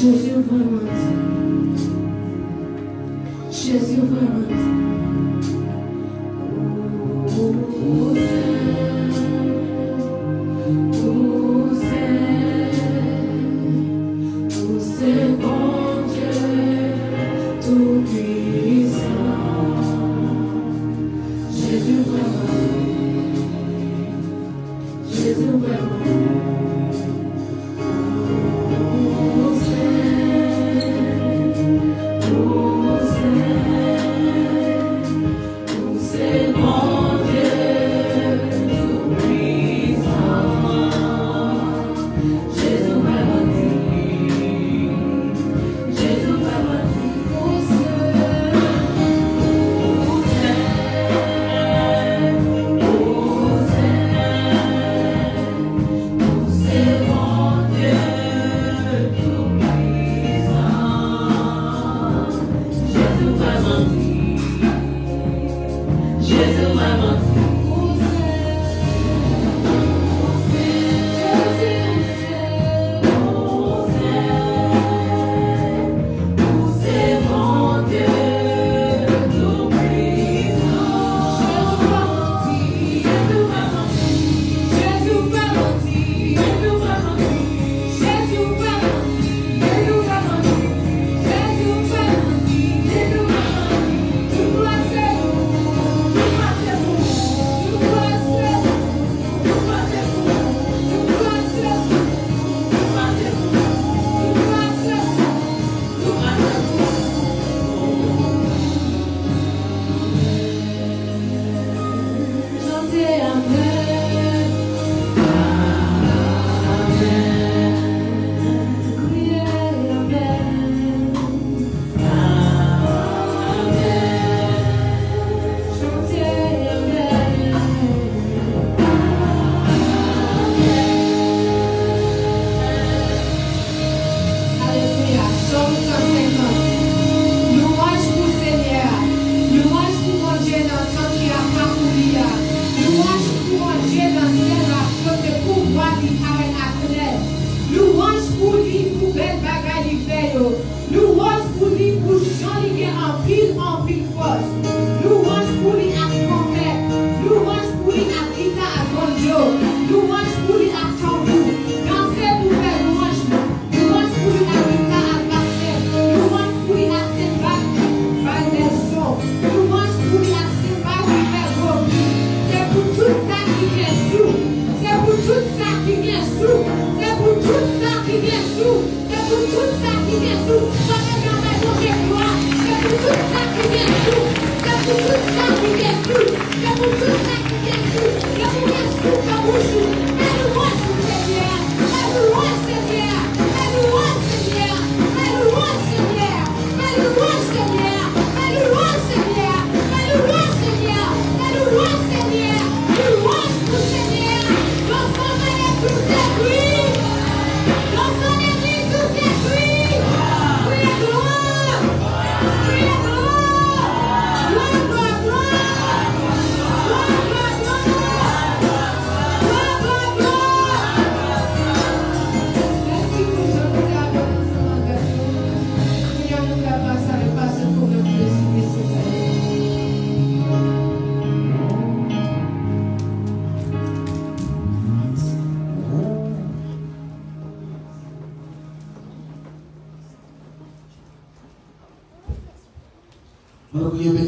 Jésus vraiment dit. Jésus vraiment dit.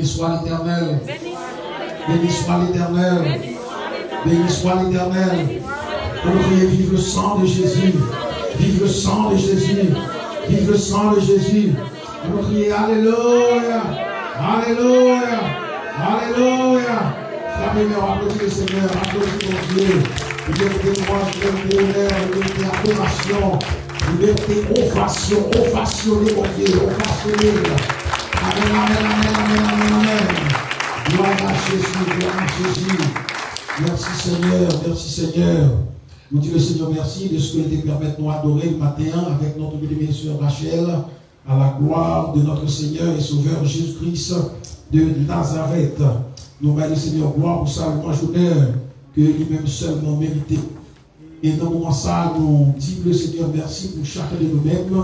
Béni soit l'Éternel. Béni soit l'Éternel. Béni soit l'Éternel. Pour prier, vive le sang de Jésus. Vive le sang de Jésus. Vive le sang de Jésus. Pour prier, Alléluia. Alléluia. Alléluia. Frères, applaudissez le Seigneur. Applaudissez mon Dieu. Liberté, moi, liberté, honneur, liberté, adoration. Liberté, ovation. Ovationner mon Dieu. Ovationner. Amen, amen, amen, amen, amen, amen. Gloire à Jésus, gloire à Jésus. Merci Seigneur, merci Seigneur. Nous disons le Seigneur merci de ce que tu permets de nous adorer le matin avec notre bien sœur Rachel, à la gloire de notre Seigneur et Sauveur Jésus-Christ de Nazareth. Nous allons Seigneur gloire pour sa louange honneur que lui-même seulement mérité. Et dans le moment ça, nous disons le Seigneur merci pour chacun de nous-mêmes,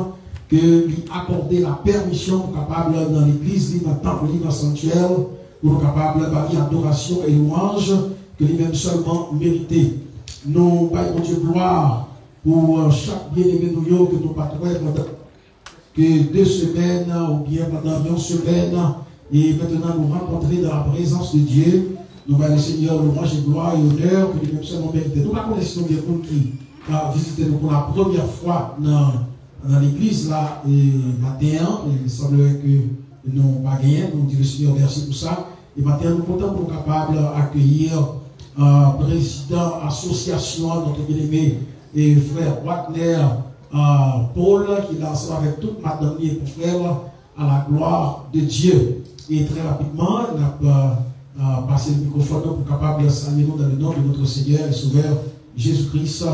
que lui accorder la permission pour capable dans l'église, dans le temple, dans le sanctuaire, pour nous capable de adoration et louange, que lui-même seulement mérité. Nous payons Dieu gloire pour chaque bien-aimé nous que nous partons pendant que 2 semaines ou bien pendant 1 semaine, et maintenant nous rencontrer dans la présence de Dieu. Nous allons le Seigneur louange et gloire et honneur que lui-même seulement mérité. Nous la connaissons bien pour qui a visité nous pour la première fois dans l'église là et matin. Il semble que nous n'avons pas gagné. Nous disons le Seigneur merci pour ça. Et maintenant nous sommes contents pour être capables d'accueillir président association, notre bien-aimé et frère Wagner Paul, qui est ensemble avec toute madame et pour frère à la gloire de Dieu. Et très rapidement, il a passer le microphone pour capable de saluer nous dans le nom de notre Seigneur et Sauveur Jésus-Christ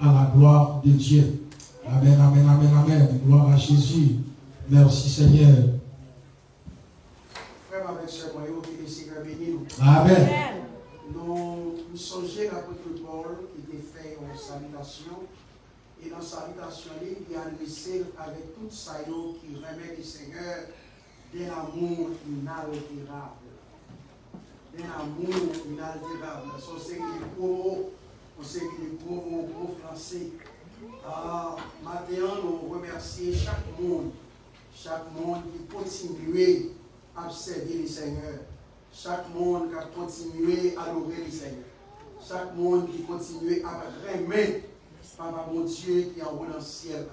à la gloire de Dieu. Amen, amen, amen, amen. Gloire à Jésus. Merci Seigneur. Frère, avec ce moyen, que le Seigneur bénisse nous. Amen. Nous songeons l'apôtre Paul qui était fait en salutation. Et dans sa salutation, il a laissé avec tout ça qui remet le Seigneur d'un amour inaltérable. Un amour inaltérable. On sait qu'il est pauvre, on sait qu'il est pauvre au français. Maintenant, nous remercions chaque monde qui continue à servir le Seigneur. Chaque monde qui a continué à adorer le Seigneur. Chaque monde qui continue à remettre Papa mon Dieu qui est en haut dans le ciel.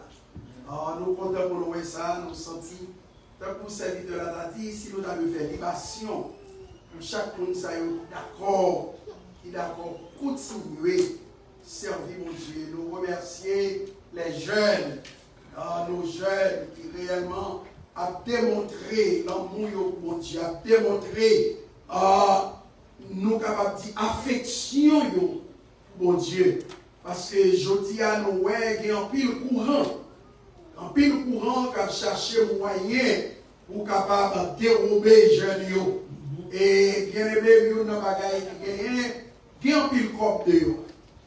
Nous comptons pour nous ça, nous sentons, tant pour servir de la date, si nous avons fait libation. Chaque monde qui est d'accord, continuer à servir mon Dieu. Nous remercions les jeunes, nos jeunes qui réellement ont démontré l'amour pour mon Dieu, ont démontré, nous capables de dire affection pour mon Dieu. Parce que je dis à nous, il y a un pile courant qui a cherché moyen pour capable de dérober les jeunes. Et bien aimé, il y a un bagage qui gagne un pile cop de eux.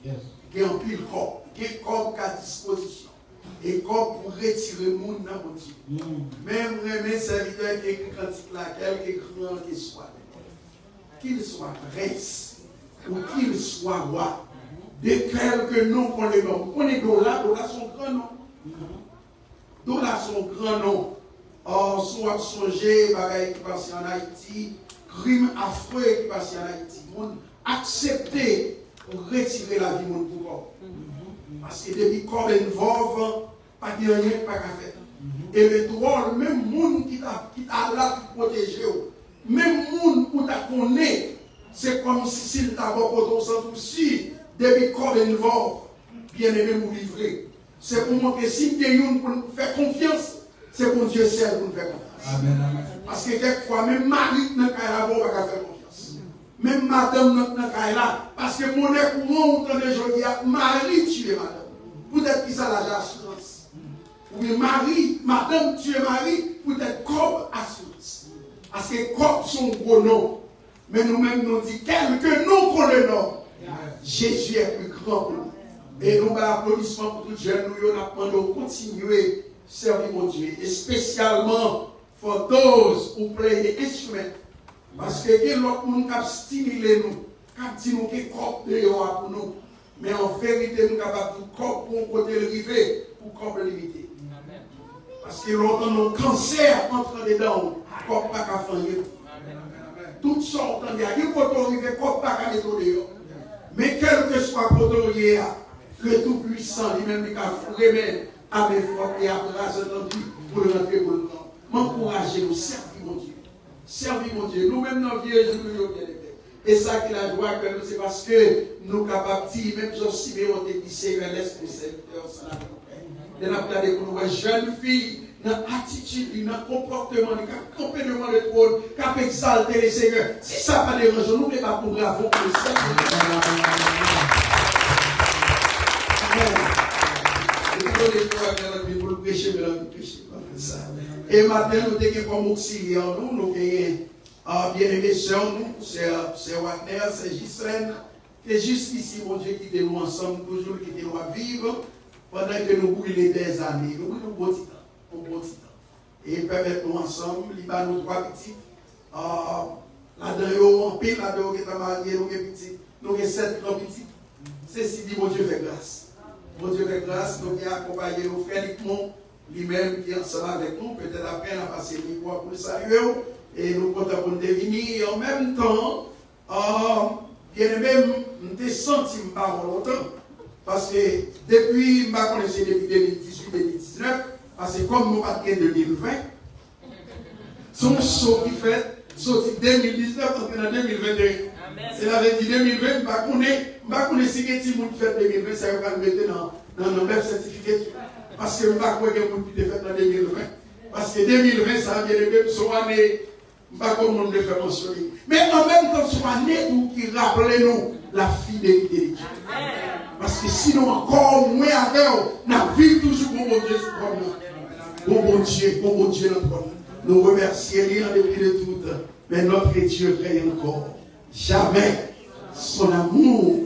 Il y a un pile cop. Il y a un cop à disposition. Et cop pour retirer le monde dans mon Dieu. Même les serviteurs qui écrivent cantique là, quelque grand qu'il soit prince ou qu'il soit roi, de quelque nom qu'on les nomme. On est Dola son grand nom. Dola son grand nom. Or, soit songer, bagaille qui passe en Haïti, crime affreux qui passe en Haïti. On accepter pour retirer la vie de mon pouvoir. Parce que depuis qu'on est veuve, pas de rien, pas qu'à faire. Et le droit, même monde qui t'a là pour protéger, même monde pour t'a connaître, c'est comme si s'il t'a pas protégé aussi, depuis qu'on est veuve, bien aimé nous livrer. C'est pour moi que si nous pour faire confiance, c'est pour Dieu seul pour nous faire confiance. Amen, amen. Parce que quelquefois, même Marie n'a qu'à avoir pas faire confiance. Même madame n'a qu'à là. Parce que mon courant, autant de gens qui Marie tué madame. Peut-être qu'il ça la assurance. Oui, Marie, madame tué Marie, peut-être comme assurance. Parce que comme son gros nom. Mais nous-mêmes nous disons, quelque nom qu'on le nomme. Jésus est plus grand pour nous. Et nous avons l'applaudissement pour tous les jeunes, nous avons demandé de continuer à servir mon Dieu. Et spécialement pour those who play the instrument. Parce que il y a l'autre monde qui a stimulé nous, qui a dit nous qui est corps de pour nous. Mais en vérité, nous sommes capables de corps pour côté le rivet, pour corps limité. Parce que l'autre nous cancer entre dedans, corps pas qu'à faire. Toutes sortes de choses. Il faut arriver corps pas qu'à mettre dehors. Mais quel que soit le le Tout-Puissant, lui-même, il a vraiment avec force et abraser notre vie pour le rentrer pour le temps. M'encourager, nous servir mon Dieu. Servir mon Dieu. Nous-mêmes, dans vieux jours, nous bien aimés. Et ça qui la joie que nous, c'est parce que nous sommes capables de dire, même si Siméon te dit, Seigneur, laisse-nous serviteur, ça n'a pas. Nous avons regardé pour nous, jeune fille, dans l'attitude, dans le comportement, dans le camper devant le trône, qui a exalté les seigneurs. Si ça n'a pas dérangé, nous ne pouvons pas pour bravo pour le Seigneur. Et maintenant, nous avons comme auxiliaire, nous avons bien aimé sœur, nous, c'est Wagner, c'est Gislaine, C'est juste ici, mon Dieu, qui nous ensemble, toujours qui nous vivre pendant que nous brûlons des années. Nous brûlons un bon petit temps. Et permettez-nous ensemble, il va nous trois petits. Là-dedans, en pile, là-dedans, qui est marié, nous sommes petits. Nous sommes 7 grands petits. C'est si dit, mon Dieu fait grâce. Mon Dieu fait grâce, nous avons accompagné nos frères Nicmon, lui-même qui est ensemble avec nous. Peut-être après, on a passé le mois pour le saluer. Et nous comptons pour nous devenir. Et en même temps, bien même, nous avons senti pas longtemps. Parce que depuis, je connaissais depuis 2018-2019, parce que comme nous pas de 2020, son saut qui fait, sorti 2019, on est en 2021. C'est la veille 2020, je ne connais si quelqu'un qui fait 2020, ça va le mettre dans le même certificat. Parce que je ne sais pas quoi qui fait dans 2020. Parce que 2020, ça a bien été son année, je ne sais pas comment on le fait mentionner. Mais en même temps, son année qui rappelle nous la fidélité de Dieu. Parce que sinon, encore moins avec nous, nous vivons toujours pour mon Dieu pour mon Dieu, notre homme. Nous remercions lui en dépit de tout, mais notre Dieu règne encore. Jamais son amour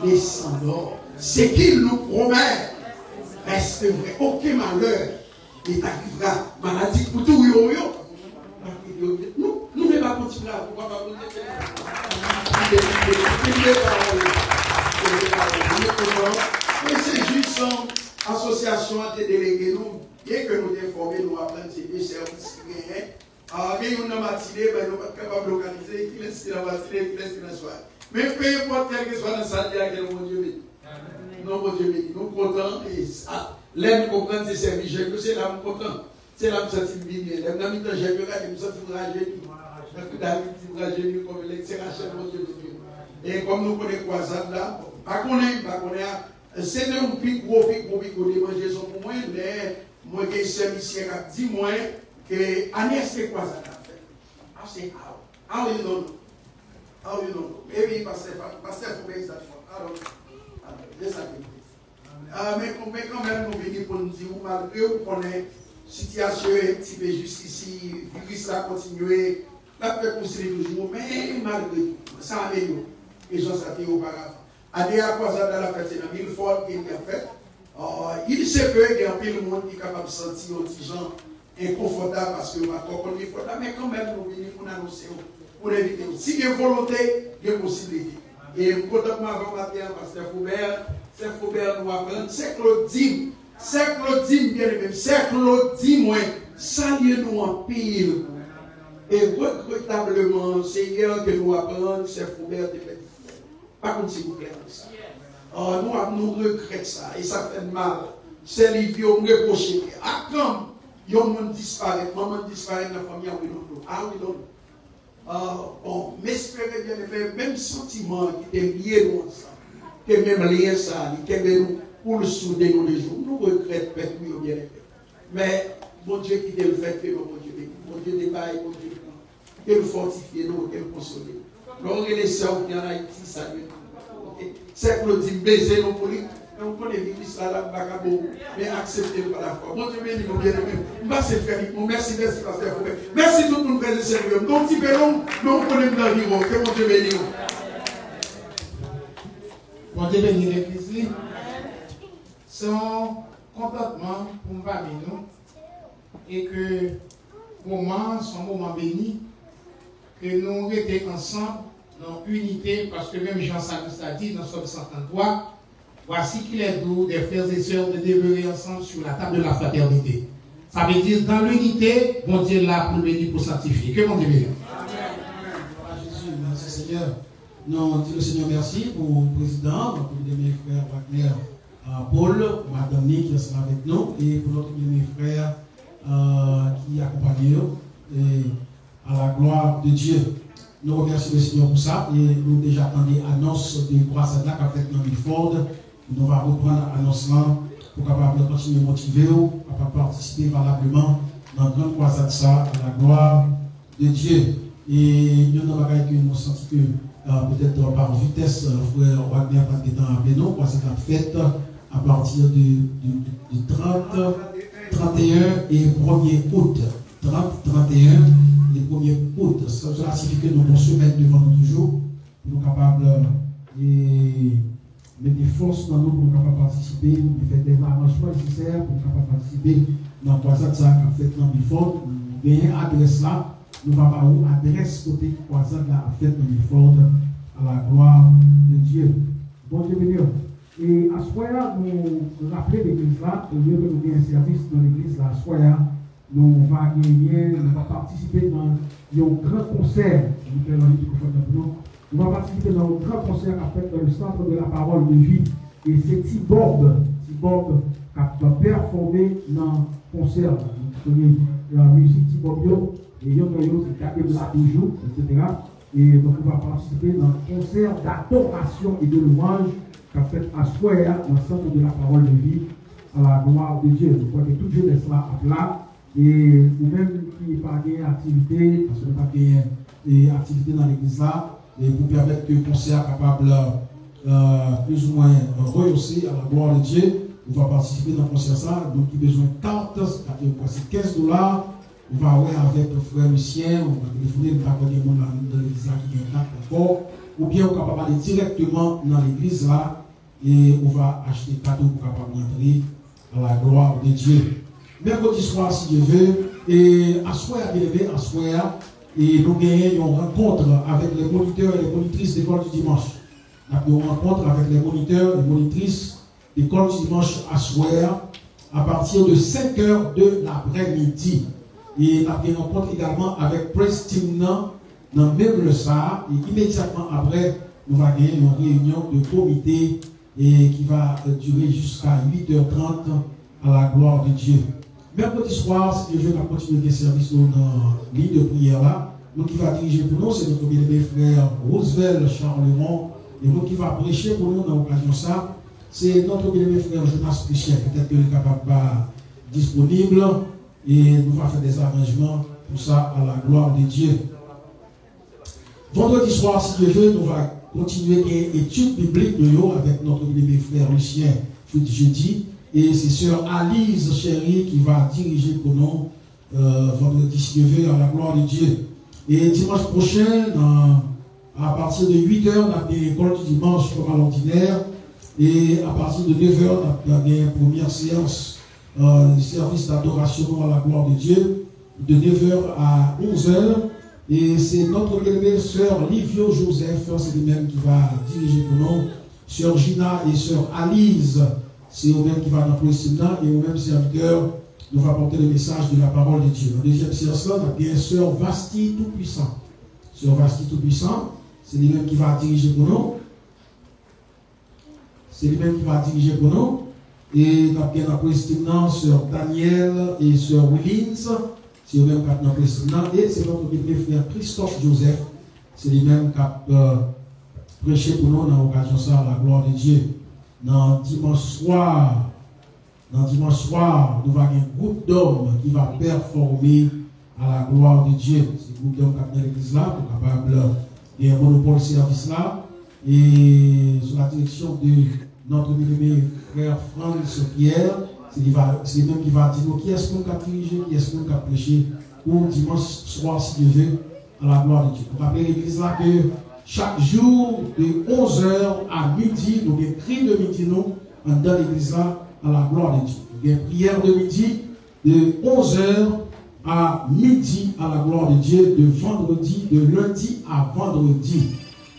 ne s'endort. Ce qu'il nous promet reste vrai. Aucun malheur ne t'arrivera. Maladie pour tout, nous ne pouvons pas continuer à pouvoir et c'est juste une association à des délégués, nous, bien que nous déformés, nous apprenons ces deux services qui gagnent. Mais nous avons matinée, nous ne sommes pas capables de localiser, qui laisse la matinée, qui laisse la soirée. Mais peu importe quel que soit dans sa vie, mon Dieu béni. Non, mon Dieu béni. Nous comptons, et l'aime comprendre ces services, c'est là nous comptons. C'est là que nous sommes bien. L'aime dans le temps, j'ai regardé, nous sommes rajeunis. David dit rajeuni comme c'est Rachel, mon Dieu béni. Et comme nous connaissons croisade là, c'est un plus gros d'évangélisation pour moi, mais moi qui suis ici, je dis moi que Agnès c'est croisade a fait. I say how you don't know? How you don't know? Maybe Pastor Foubert that for. I don't know. Just like this. Mais quand même nous venons pour nous dire, malgré qu'on connaît situation un petit peu juste ici, virus a continué, la paix continue toujours, mais malgré tout, ça améliore. Et j'en savais auparavant. Année à croisade dans la fête, c'est dans Milford qu'il a fait. Il se peut qu'il y ait un peu de monde qui est capable de sentir un petit gens inconfortable parce que va trop confortable, mais quand même nous venons pour annoncer, pour éviter. Si il y a volonté, il y a possibilité. Et je suis content de m'avoir matin, Pasteur Foubert nous apprend, c'est Claudine, bien aimé, c'est Claudine, saluez nous en pile. Et regrettablement, c'est hier que nous apprenons, c'est Foubert de fait. Par contre, s'il vous plaît, ça. Nous regrettons ça, et ça fait mal. C'est les vieux, on reproche. Ah, comme, il y a un monde disparaît, maman disparaît dans la famille, oui, non. Ah, oui, non. Bon, m'espérez bien, le même sentiment qui est lié nous ensemble, que même lien ça, qui est nous pour le souder nous les jours. Nous regrettons, oui, bien aimé. Mais, mon Dieu qui est le fait que mon Dieu débaille, mon Dieu, qu'il nous fortifie, nous, qu'il nous console. Lorsque les sœurs qui en Haïti, ça lui c'est Claudine baiser nos politiques. On connaît l'église là, mais acceptez par la foi. Mon Dieu béni, mon bien-aimé. Merci, Pasteur Foubert. Merci tout le monde, frères et sœurs. Donc, petit peu long, mais on connaît dans le niveau. Que mon Dieu béni. Mon Dieu béni l'église. Son contentement pour nous parler, nous. Et que moment, son moment béni, que nous étions ensemble dans unité, parce que même Jean-Salus a dit dans Somme 133, voici qu'il est doux des frères et sœurs de demeurer ensemble sur la table de la fraternité. Ça veut dire dans l'unité, mon Dieu est là pour bénir, pour sanctifier. Que mon Dieu bénisse. Amen. Jésus, merci Seigneur. Nous disons le Seigneur merci pour le président, pour mes frères Wagner, Paul, Madame Nick qui est avec nous, et pour notre mes frères qui accompagnent nous, et à la gloire de Dieu. Nous remercions le Seigneur pour ça, et nous déjà attendons l'annonce de croisade là qu'a fait dans Milford. Nous allons reprendre l'annonce pour capable continuer à motiver, pour participer valablement dans la grande croisade ça, à la gloire de Dieu. Et nous avons que nous sentons que peut-être par vitesse, frère Wagner pas de temps avec nous, parce que la fête à partir du 30, 31 et 1er août. 30, 31 et 1er août. Cela signifie que nous avons une semaine devant nous toujours, pour nous capables et mettre des forces dans nous pour nous participer, pour faire des arrangements nécessaires pour nous participer dans la croisade ça qu'a fait dans Milford. Nous avons adresse là, nous allons avoir une adresse côté croisade là a fait dans Milford à la gloire de Dieu. Bon Dieu béni. Et à ce moment-là, nous rappelons l'église là, au lieu de nous faire un service dans l'église là, à ce moment-là, nous allons gagner, nous allons participer dans un grand concert. Nous allons participer dans un grand concert à fait dans le centre de la parole de vie. Et c'est Tibob qui va performer dans le concert. Vous connaissez la musique Tibob, et il y a c'est toujours, etc. Et donc, on va participer dans un concert d'adoration et de louange qu'a fait à Soya, dans le centre de la parole de vie, à la gloire de Dieu. Je crois que toute jeunesse là à plat, et vous-même qui n'avez pas gagné activité, parce que vous n'avez pas gagné activité dans l'église là, et vous permettre que le concert soit capable plus ou moins rehausser à la gloire de Dieu, vous va participer dans le concert ça, donc il a besoin de cartes, c'est $15. On va avoir avec le frère Lucien, on va téléphoner, on va connaître dans l'église là qui est carte encore, ou bien on va aller directement dans l'église là, et on va acheter cadeau pour capable entrer à la gloire de Dieu. Mercredi soir, si Dieu veut, et à soir, bien élevé, à soir, et nous gagnons une rencontre avec les moniteurs et les monitrices d'école du dimanche. Nous avons une rencontre avec les moniteurs et les monitrices d'école du dimanche à soir, à partir de 5 h de l'après-midi. Et nous avons une rencontre également avec Preston dans même le SAR, et immédiatement après, nous allons gagner une réunion de comité et qui va durer jusqu'à 8h30 à la gloire de Dieu. Mercredi soir, si Dieu veut, on va continuer le service dans la ligne de prière là. Nous qui va diriger pour nous, c'est notre bien-aimé frère Roosevelt Charlemont. Et nous qui va prêcher pour nous dans l'occasion ça, c'est notre bien-aimé frère Jonas Pichel. Peut-être qu'il est capable pas disponible. Et nous allons faire des arrangements pour ça à la gloire de Dieu. Vendredi soir, si Dieu veut, nous allons continuer l'étude biblique de nous avec notre bien-aimé frère Lucien jeudi. Et c'est sœur Alice Chérie qui va diriger pour nous vendredi si Dieu veut à la gloire de Dieu. Et dimanche prochain, à partir de 8h, on a des écoles du dimanche comme à l'ordinaire. Et à partir de 9h, on a une première séance de service d'adoration à la gloire de Dieu, de 9h à 11h. Et c'est notre belle sœur Livio Joseph, c'est lui-même qui va diriger pour nous. Sœur Gina et sœur Alice, c'est eux-mêmes qui vont dans le séminaire et eux-mêmes serviteurs nous va porter le message de la parole de Dieu. La deuxième séance là, on a bien sœur Vasti Tout-Puissant. Sœur Vasti Tout-Puissant, c'est lui-même qui va diriger pour nous. C'est lui-même qui va diriger pour nous. Et nous avons bien dans le séminaire sœur Daniel et sœur Willins. C'est eux-mêmes qui ont dans le séminaire. Et c'est notre frère Christophe Joseph. C'est lui-même qui a prêché pour nous dans l'occasion ça, à la gloire de Dieu. Dans dimanche soir, nous avons un groupe d'hommes qui va performer à la gloire de Dieu. C'est le groupe d'hommes qui a dans l'église là, pour capable de un monopole service là. Et sous la direction de notre bien-aimé frère Franz Pierre, c'est lui-même qui va dire qui est-ce qu'on a dirigé, qui est-ce qu'on a prêché pour dimanche soir, si Dieu veut, à la gloire de Dieu. Pour rappeler l'église là que chaque jour, de 11h à midi, nous avons un cri de midi, nous, dans l'église là, à la gloire de Dieu. Nous avons une prière de midi, de 11h à midi, à la gloire de Dieu, de lundi à vendredi.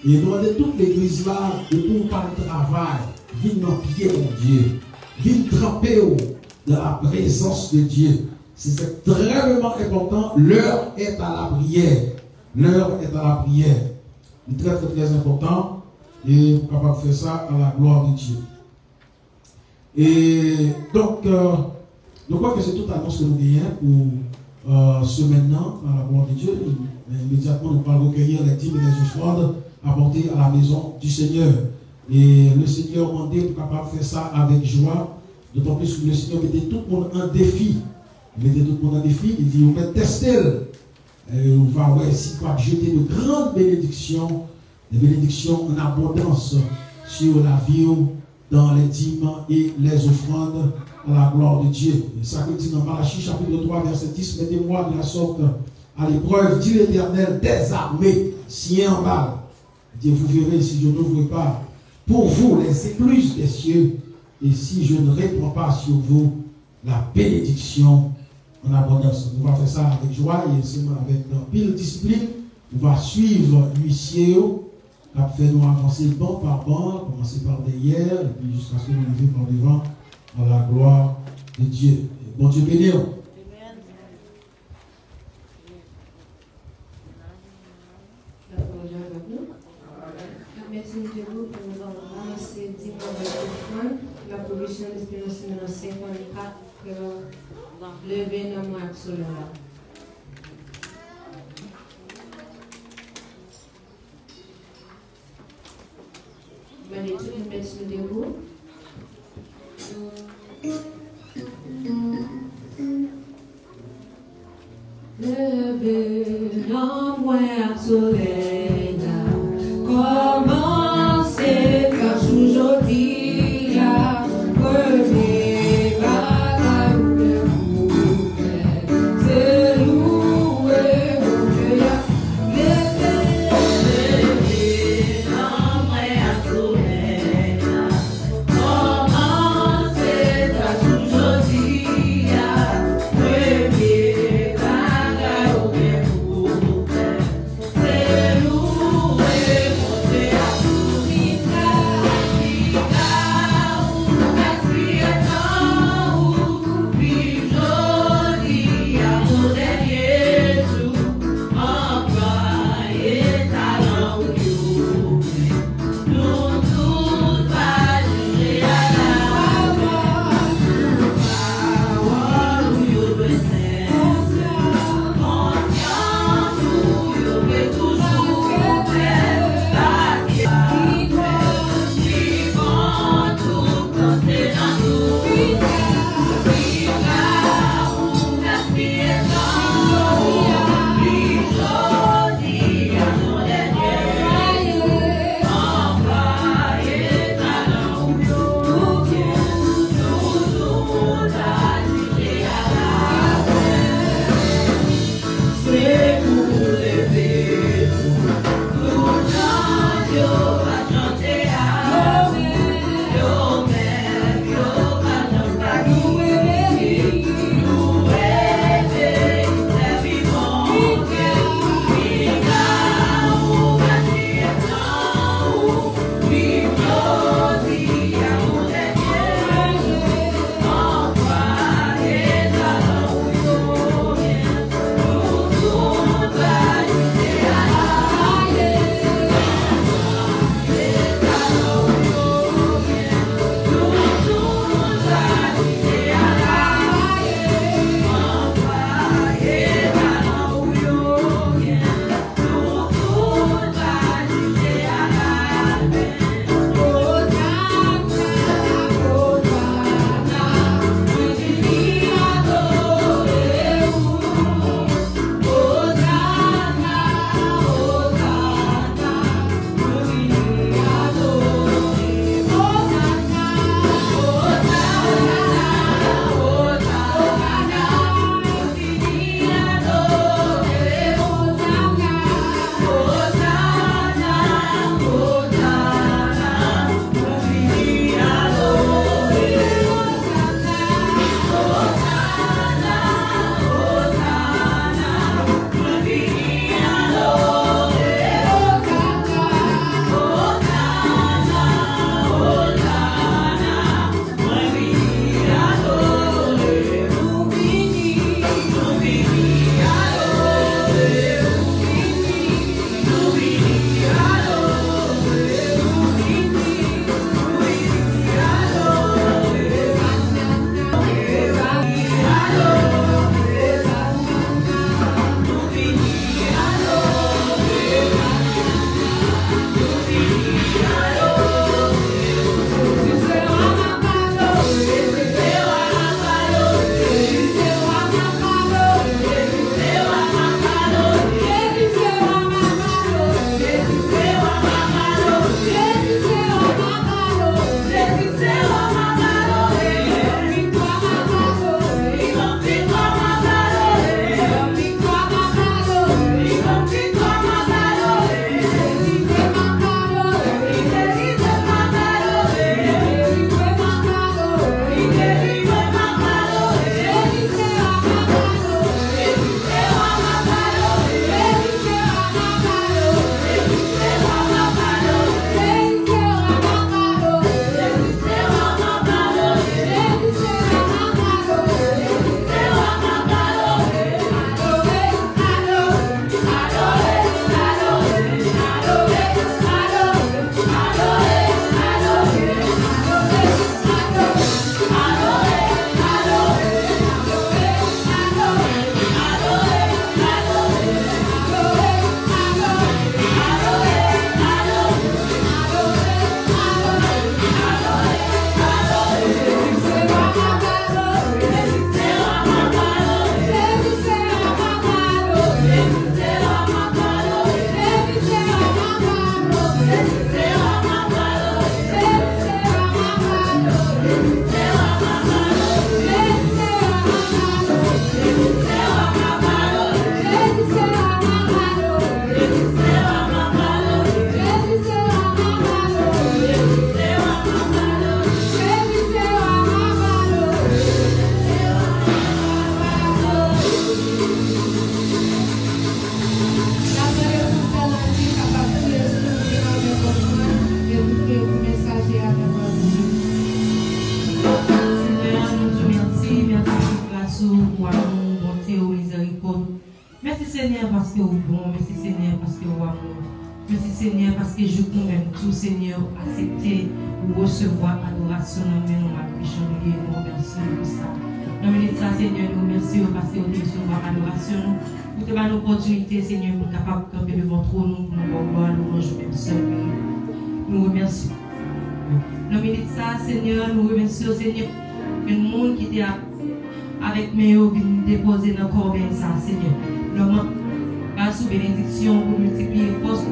Et nous avons toute l'église là, de tout par le travail, vienne dans pied, mon Dieu, vienne tremper de la présence de Dieu. C'est extrêmement important. L'heure est à la prière. L'heure est à la prière. C'est très, très, très important. Et vous êtes capable de faire ça à la gloire de Dieu. Et donc, je crois que c'est toute annonce que nous gagnons pour ce maintenant, à la gloire de Dieu. Et immédiatement, nous allons recueillir les 10 000 offrandes apportées à la maison du Seigneur. Et le Seigneur m'a dit pour capable de faire ça avec joie. D'autant plus que le Seigneur mettait tout le monde en défi. Il mettait tout le monde en défi. Il dit, on va tester. On va jeter de grandes bénédictions, des bénédictions en abondance sur la vie, dans les dîmes et les offrandes à la gloire de Dieu. Et ça dit dans Malachie chapitre 3 verset 10, mettez-moi de la sorte à l'épreuve, dit l'Éternel des armées, sien en bas. Dieu, vous verrez si je n'ouvre pas pour vous les écluses des cieux, et si je ne réponds pas sur vous la bénédiction en abondance. On va faire ça avec joie et seulement avec pile discipline. On va suivre l'huissier qui a fait nous avancer banc par banc, commencer par derrière, et puis jusqu'à ce que nous arrivions par devant à la gloire de Dieu. Bon Dieu béni. Merci de vous pour nous avoir ramassé dimanche avec la provision de l'espérance numéro 54 levé dans moi sur le là. Venez tout le merci de vous. Levé dans moi soleil commencez quand aujourd'hui à premier bagage de vous c'est loué mon Dieu levé dans moi soleil commencez quand aujourd'hui à premier bagage de vous c'est Seigneur parce que vous bon, merci Seigneur parce que vous amour. Merci Seigneur parce que je convainc tout Seigneur accepter ou recevoir adoration dans nous ma Christian nous remercie pour ça. Dans le ça Seigneur nous remercions parce que vous recevoir adoration. Vous avez l'opportunité Seigneur pour capable de camper devant trop nous pour nous gloire louange même seul. Nous remercions. Dans le ça Seigneur nous remercions Seigneur le monde qui était avec nous vient déposer dans le corps ça Seigneur. Nous pas sous bénédiction pour multiplier force.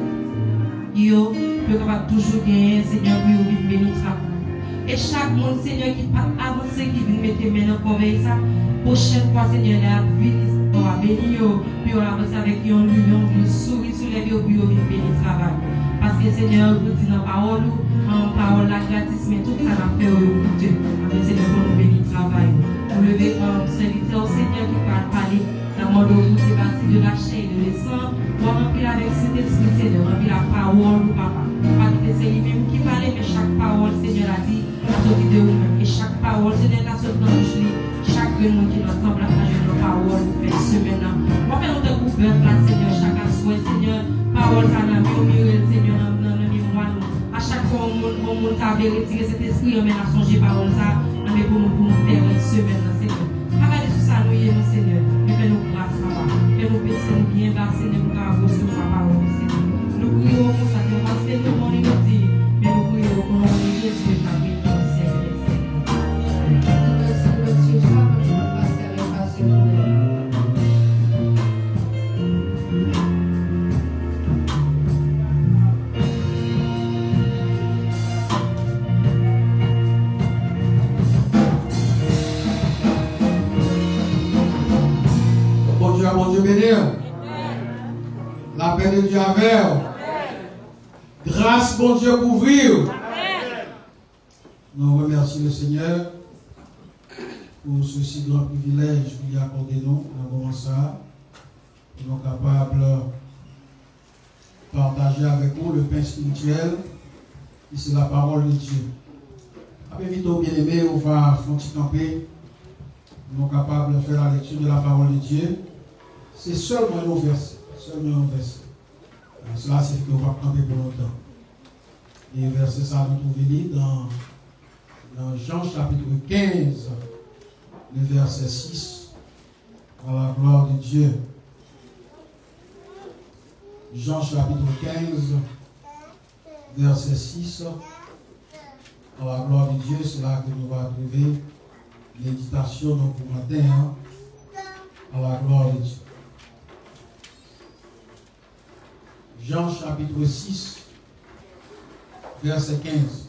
Yo peut capable toujours gagner Seigneur pour venir bénir travail. Et chaque monde Seigneur qui pas avancer qui vient mettre main dans corps ça prochaine fois Seigneur la vie va bénir yo puis on avance avec un lion un sourire sur les yeux puis on vient bénir travail. Parce que Seigneur vous dit dans parole en parole la gratis mais tout ça n'a fait au Dieu. Mais Seigneur pour nous bénir travail. Nous lever comme serviteur Seigneur qui va parler dans le monde où vous êtes bâti de la chair et de l'essence, pour remplir avec cet esprit, Seigneur, remplir la parole, papa. Pas que c'est lui-même qui parle, mais chaque parole, Seigneur, a dit, la sortie de vous-même. Et chaque parole, Seigneur, la sortie de nous, chaque monde qui nous semble à travers nos paroles, fait semaine. Moi, faire notre couvert, là, Seigneur, chaque assoit, Seigneur, parole, ça n'a pas mieux, Seigneur, dans le mémoire. À chaque fois, on s'avère retirer cet esprit, on met à songer parole, ça, mais pour nous faire une semaine, Seigneur. Travaillez sur ça, nous, Seigneur. Fais-nous grâce, papa. Fais-nous baisser bien bas, Seigneur, pour qu'on recevoir la parole, Seigneur. Nous prions pour ça, parce que nous, on nous dit, mais nous prions pour nous dire, Jésus, ta vie, ton Seigneur. Mon Dieu béni. La paix de Dieu avec. Grâce, mon Dieu, couvrir. Nous remercions le Seigneur pour ce si grand privilège qu'il a accordé nous dans le moment ça. Nous sommes capables de partager avec vous le pain spirituel qui c'est la parole de Dieu. Après, vite, bien aimé, on va faire camper. Nous sommes capables de faire la lecture de la parole de Dieu. C'est seulement un verset. Seulement un verset. Cela c'est que on va camper pour longtemps. Et verset ça, nous trouvons dans Jean chapitre 15, le verset 6, à la gloire de Dieu. Jean chapitre 15, verset 6, à la gloire de Dieu, c'est là que nous allons trouver méditation pour matin, à la gloire de Dieu. Jean chapitre 6, verset 15.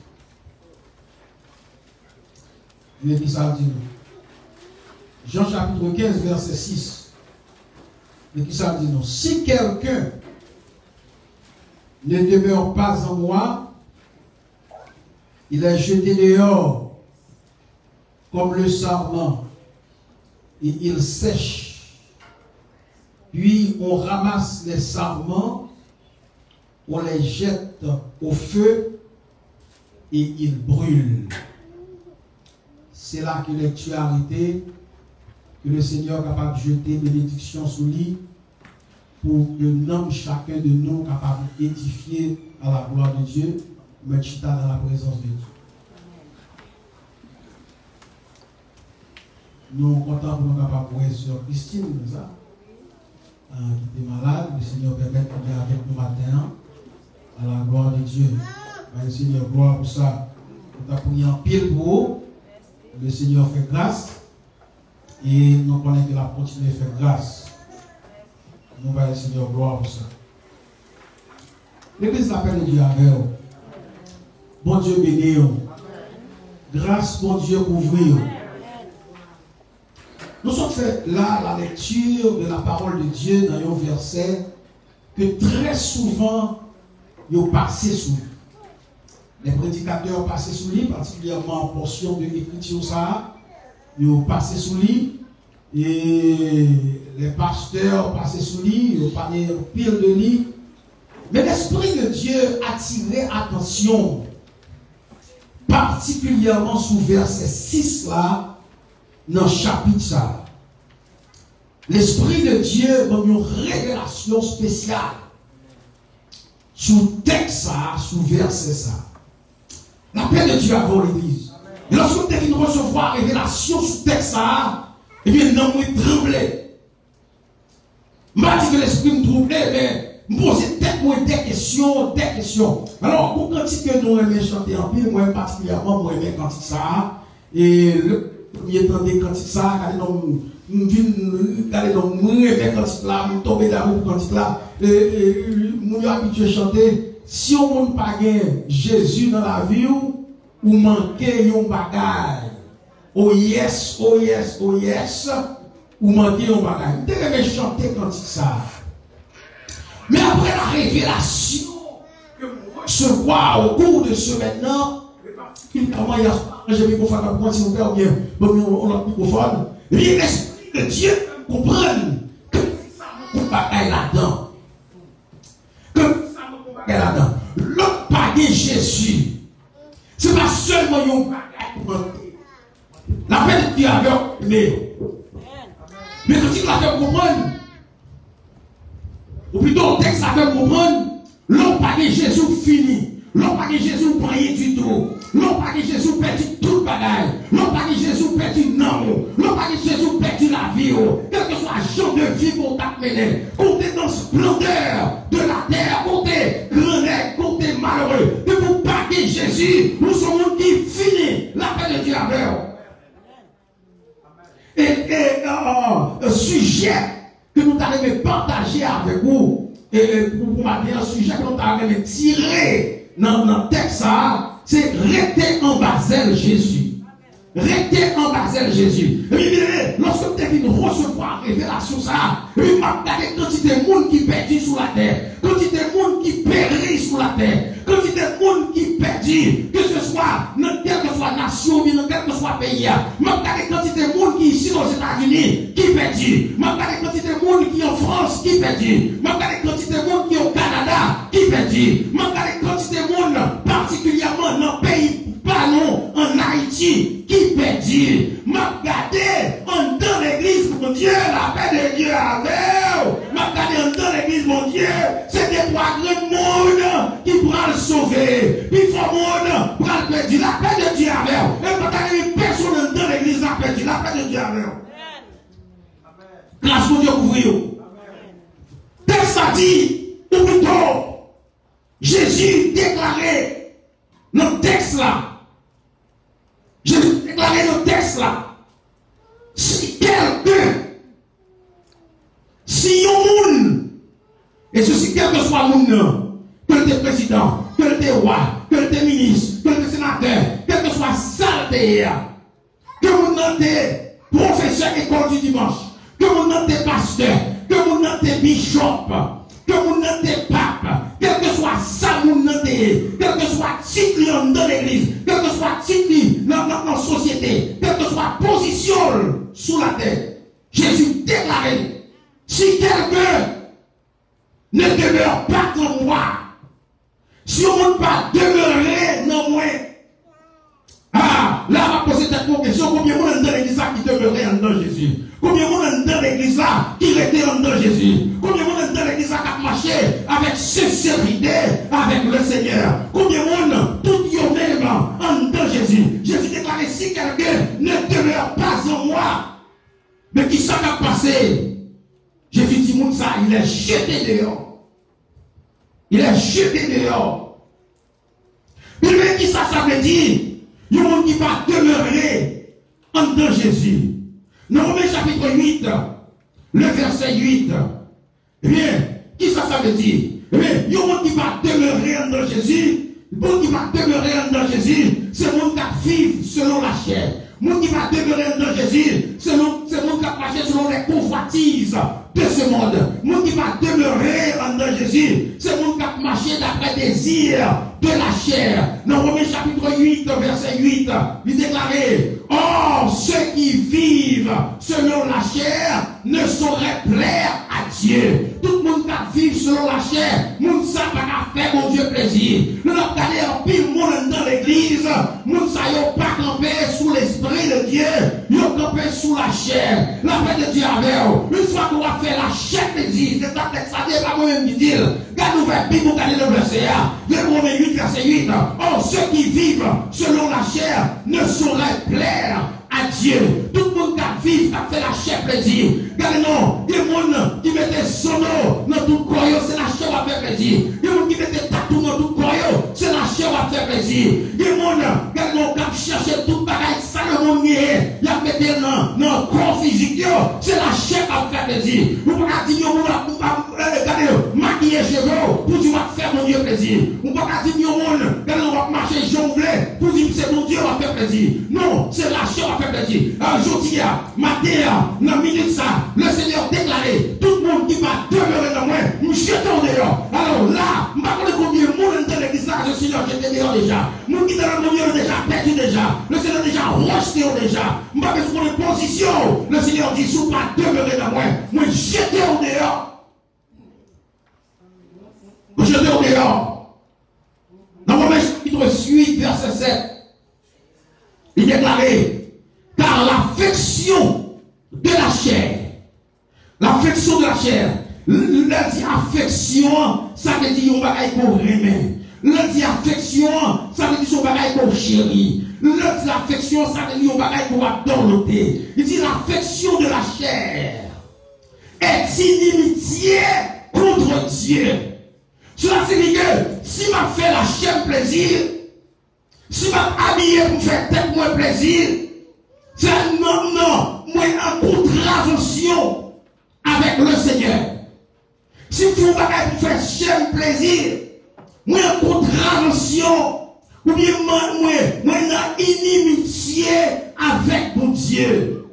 Il dit ça dit. Jean chapitre 15, verset 6. Il dit ça dit non. Si quelqu'un ne demeure pas en moi, il est jeté dehors comme le sarment et il sèche. Puis on ramasse les sarments, on les jette au feu et ils brûlent. C'est là que tu as arrêté, que le Seigneur est capable de jeter bénédiction sur lui pour que nous, chacun de nous, capable d'édifier à la gloire de Dieu, mais chita dans la présence de Dieu. Nous sommes contents pour nous capables de voir sur Christine, ça, qui était malade. Le Seigneur permet de venir avec nous matin. À la gloire de Dieu. Le Seigneur, gloire pour ça. Nous avons pris en pile pour vous. Le Seigneur fait grâce. Et nous connaissons qu'il a continué à faire grâce. Nous voyons le Seigneur, gloire pour ça. L'église l'appelle de Dieu avec vous. Bon Dieu béni. Grâce, bon Dieu couvrir. Nous sommes fait là la lecture de la parole de Dieu dans un verset que très souvent ils ont passé sous lui. Les prédicateurs ont passé sous lui, particulièrement en portion de l'écriture ça. Ils ont passé sous lui. Et les pasteurs ont passé sous lui. Ils ont parlé pile de lui. Mais l'Esprit de Dieu a attiré attention, particulièrement sous verset 6 là, dans le chapitre ça. l'Esprit de Dieu m'a une révélation spéciale sur le texte, sur le verset ça. La paix de Dieu avant l'Église. Et lorsque tu es venu recevoir révélation sur le texte ça, eh bien, non, moi, tremblé. Je m'a dit que l'Esprit me troublait, mais je me posais des questions. Alors, pour quand que nous aimons chanter en pile, moi particulièrement, moi aimais quand ça. Et le premier temps des cantiques ça, je aimais quand là, je tombais dans le cantique là, et je suis habitué à chanter. Si on n'a pas Jésus dans la vie, ou manquez un bagage. Oh yes, oh yes, oh yes, ou manquez un bagage. Je devais chanter cantique ça. Mais après la révélation que je vois au cours de ce maintenant, particulièrement j'ai mis mon frère pour s'il vous plaît, ou bien on a microphone, l'Esprit de Dieu comprenne que ça me bagaille là-dedans. Que ça me bagaille là-dedans. L'autre bagaille Jésus, ce n'est pas seulement un bagaille pour monter. La paix de Dieu avec mais quand il l'a fait comprendre, ou plutôt le texte l'a fait comprendre, l'homme pas de Jésus fini. L'homme pas de Jésus rien du tout. L'homme pas de Jésus perdu tout le bagage. L'homme pas de Jésus perdu non. L'homme pas de Jésus perdu la vie. Quel que soit le genre de vie qu'on t'a mené, comptez dans la splendeur de la terre, comptez grand, comptez malheureux. De vous pas de Jésus, nous sommes un qui finit la paix de Dieu avec vous. Et sujet que nous allons partager avec vous, et pour matin, un sujet que nous allons tirer dans le texte, c'est rester en Basel Jésus. Rester en Basel Jésus. Et bien, lorsque vous avez recevoir révélation, ça, il m'a regardé quantité de monde qui perdit sur la terre, quantité de monde qui périt sur la terre, quantité de monde qui perdit, que ce soit dans quelle que soit nation, ou dans quel que soit pays. M'a regardé quantité de monde qui ici aux États-Unis, qui perdit. M'a regardé quantité de monde qui en France, qui perdit. M'a regardé quantité de monde qui au Canada, qui perdit. M'a regardé quantité de monde, particulièrement dans le pays, pas non, en Haïti, qui perdit. M'a regardé en dans l'église, mon Dieu, la paix de Dieu avec. M'a regardé en dans l'église, mon Dieu, c'est des trois grands mondes qui pourront le sauver. Puis il faut monde pour le perdre. La paix de Dieu avec. Et quand une personne dans l'église, la paix de Dieu avec. Grâce pour Dieu couvrir. Texte a dit, ou plutôt, Jésus déclaré dans le texte là. Jésus déclaré dans le texte là. Si quelqu'un, si un monde, et ceci quel que soit le monde, que le président, que le roi, que le ministre, que le sénateur, quel que soit saleté, que vous n'êtes professeur école du dimanche, que vous n'êtes pasteur, que vous n'êtes bishop, que vous n'êtes pape, quel que soit ça, vous n'êtes, quel que soit titre dans l'église, quel que soit titre dans notre société, quelle que soit position sous la terre, Jésus déclarait, si quelqu'un ne demeure pas en moi, si on ne peut pas demeurer dans moi, là, on va poser cette question, combien de monde dans l'église qui demeurait en dans Jésus? Combien de monde dans l'église qui était en dans Jésus? Combien de monde dans l'église qui a marché avec sincérité avec le Seigneur? Combien de monde tout y même en dans Jésus? Jésus déclarait, si quelqu'un ne demeure pas en moi, mais qui s'en a passé? Jésus dit, ça, il est jeté dehors. Il est jeté dehors. Mais qui ça veut dire? Il y a un monde qui va demeurer en dans Jésus. Dans Romains chapitre 8, le verset 8. Eh bien, qui ça veut dire? Eh bien, il y a un monde qui va demeurer en dans Jésus. Le monde qui va demeurer en dans Jésus, c'est le monde qui vit selon la chair. Le monde qui va demeurer en dans Jésus, c'est le monde qui va marcher selon les convoitises de ce monde. Le monde qui va demeurer en dans Jésus, c'est le monde qui va marcher d'après désir de la chair. Dans Romains chapitre 8, verset 8, il déclarait, or, ceux qui vivent selon la chair ne sauraient plaire à Dieu. Tout le monde qui vit selon la chair, moun sa pas faire mon Dieu plaisir. Nous avons regardé en pile monde dans l'église, moun sa yo pas campé sous l'esprit de Dieu, yo camper sous la chair. La paix de Dieu avec vous. Une fois qu'on va faire la chair plaisir, c'est ça que ça dit, pas moi-même qui dit. Garde ouvert, Bible, regardez le verset 1. Romains 8, verset 8. Or, ceux qui vivent selon la chair ne sauraient plaire à Dieu. Tout le monde qui vit, qui fait la chair plaisir. Regardez, non, il y a des gens qui mettent sono dans tout corps, c'est la chair qui va faire plaisir. Il y a des gens qui mettent tatou dans tout corps, c'est la chair qui va faire plaisir. Il y a des gens, regardez, qui cherchent tout bagaille, ça le monde est. Il y a mettre dans le corps physique, c'est la chair qui va faire plaisir. Vous pouvez dire, regardez, maquiller cheveux pour dire, faire mon Dieu plaisir. Vous pouvez dire, regardez, on va marcher jonglé pour dire, c'est mon Dieu va faire plaisir. Non, c'est la chair qui va faire plaisir. Aujourd'hui, matin, dans minute ça, le Seigneur déclaré, tout le monde qui va demeurer dans moi, nous jetons dehors. Alors là, je ne sais pas combien de monde dans l'église là, je suis là, j'étais dehors déjà. Nous qui dans mon Dieu déjà perdu déjà. Le Seigneur déjà rejeté déjà. Je ne sais pas besoin de position. Le Seigneur dit, si vous ne pas demeurer dans moi, moi jetons dehors. Vous jetez dehors. Dans Romains chapitre 8, verset 7, il déclarait, car l'affection de la chair, l'affection de la chair, le dit affection, ça veut dire on va pour aimer. Le dit affection, ça veut dire on va pour chérir. Le dit affection, ça veut dire on va pour adopter. Il dit l'affection de la chair est inimitié contre Dieu. Cela signifie que si m'a fait la chair plaisir, si m'a habillé pour faire tête moins plaisir, c'est non, moi en contravention avec le Seigneur. Si vous voulez faire chair plaisir, moi en contravention, ou bien moi en inimitié avec mon Dieu.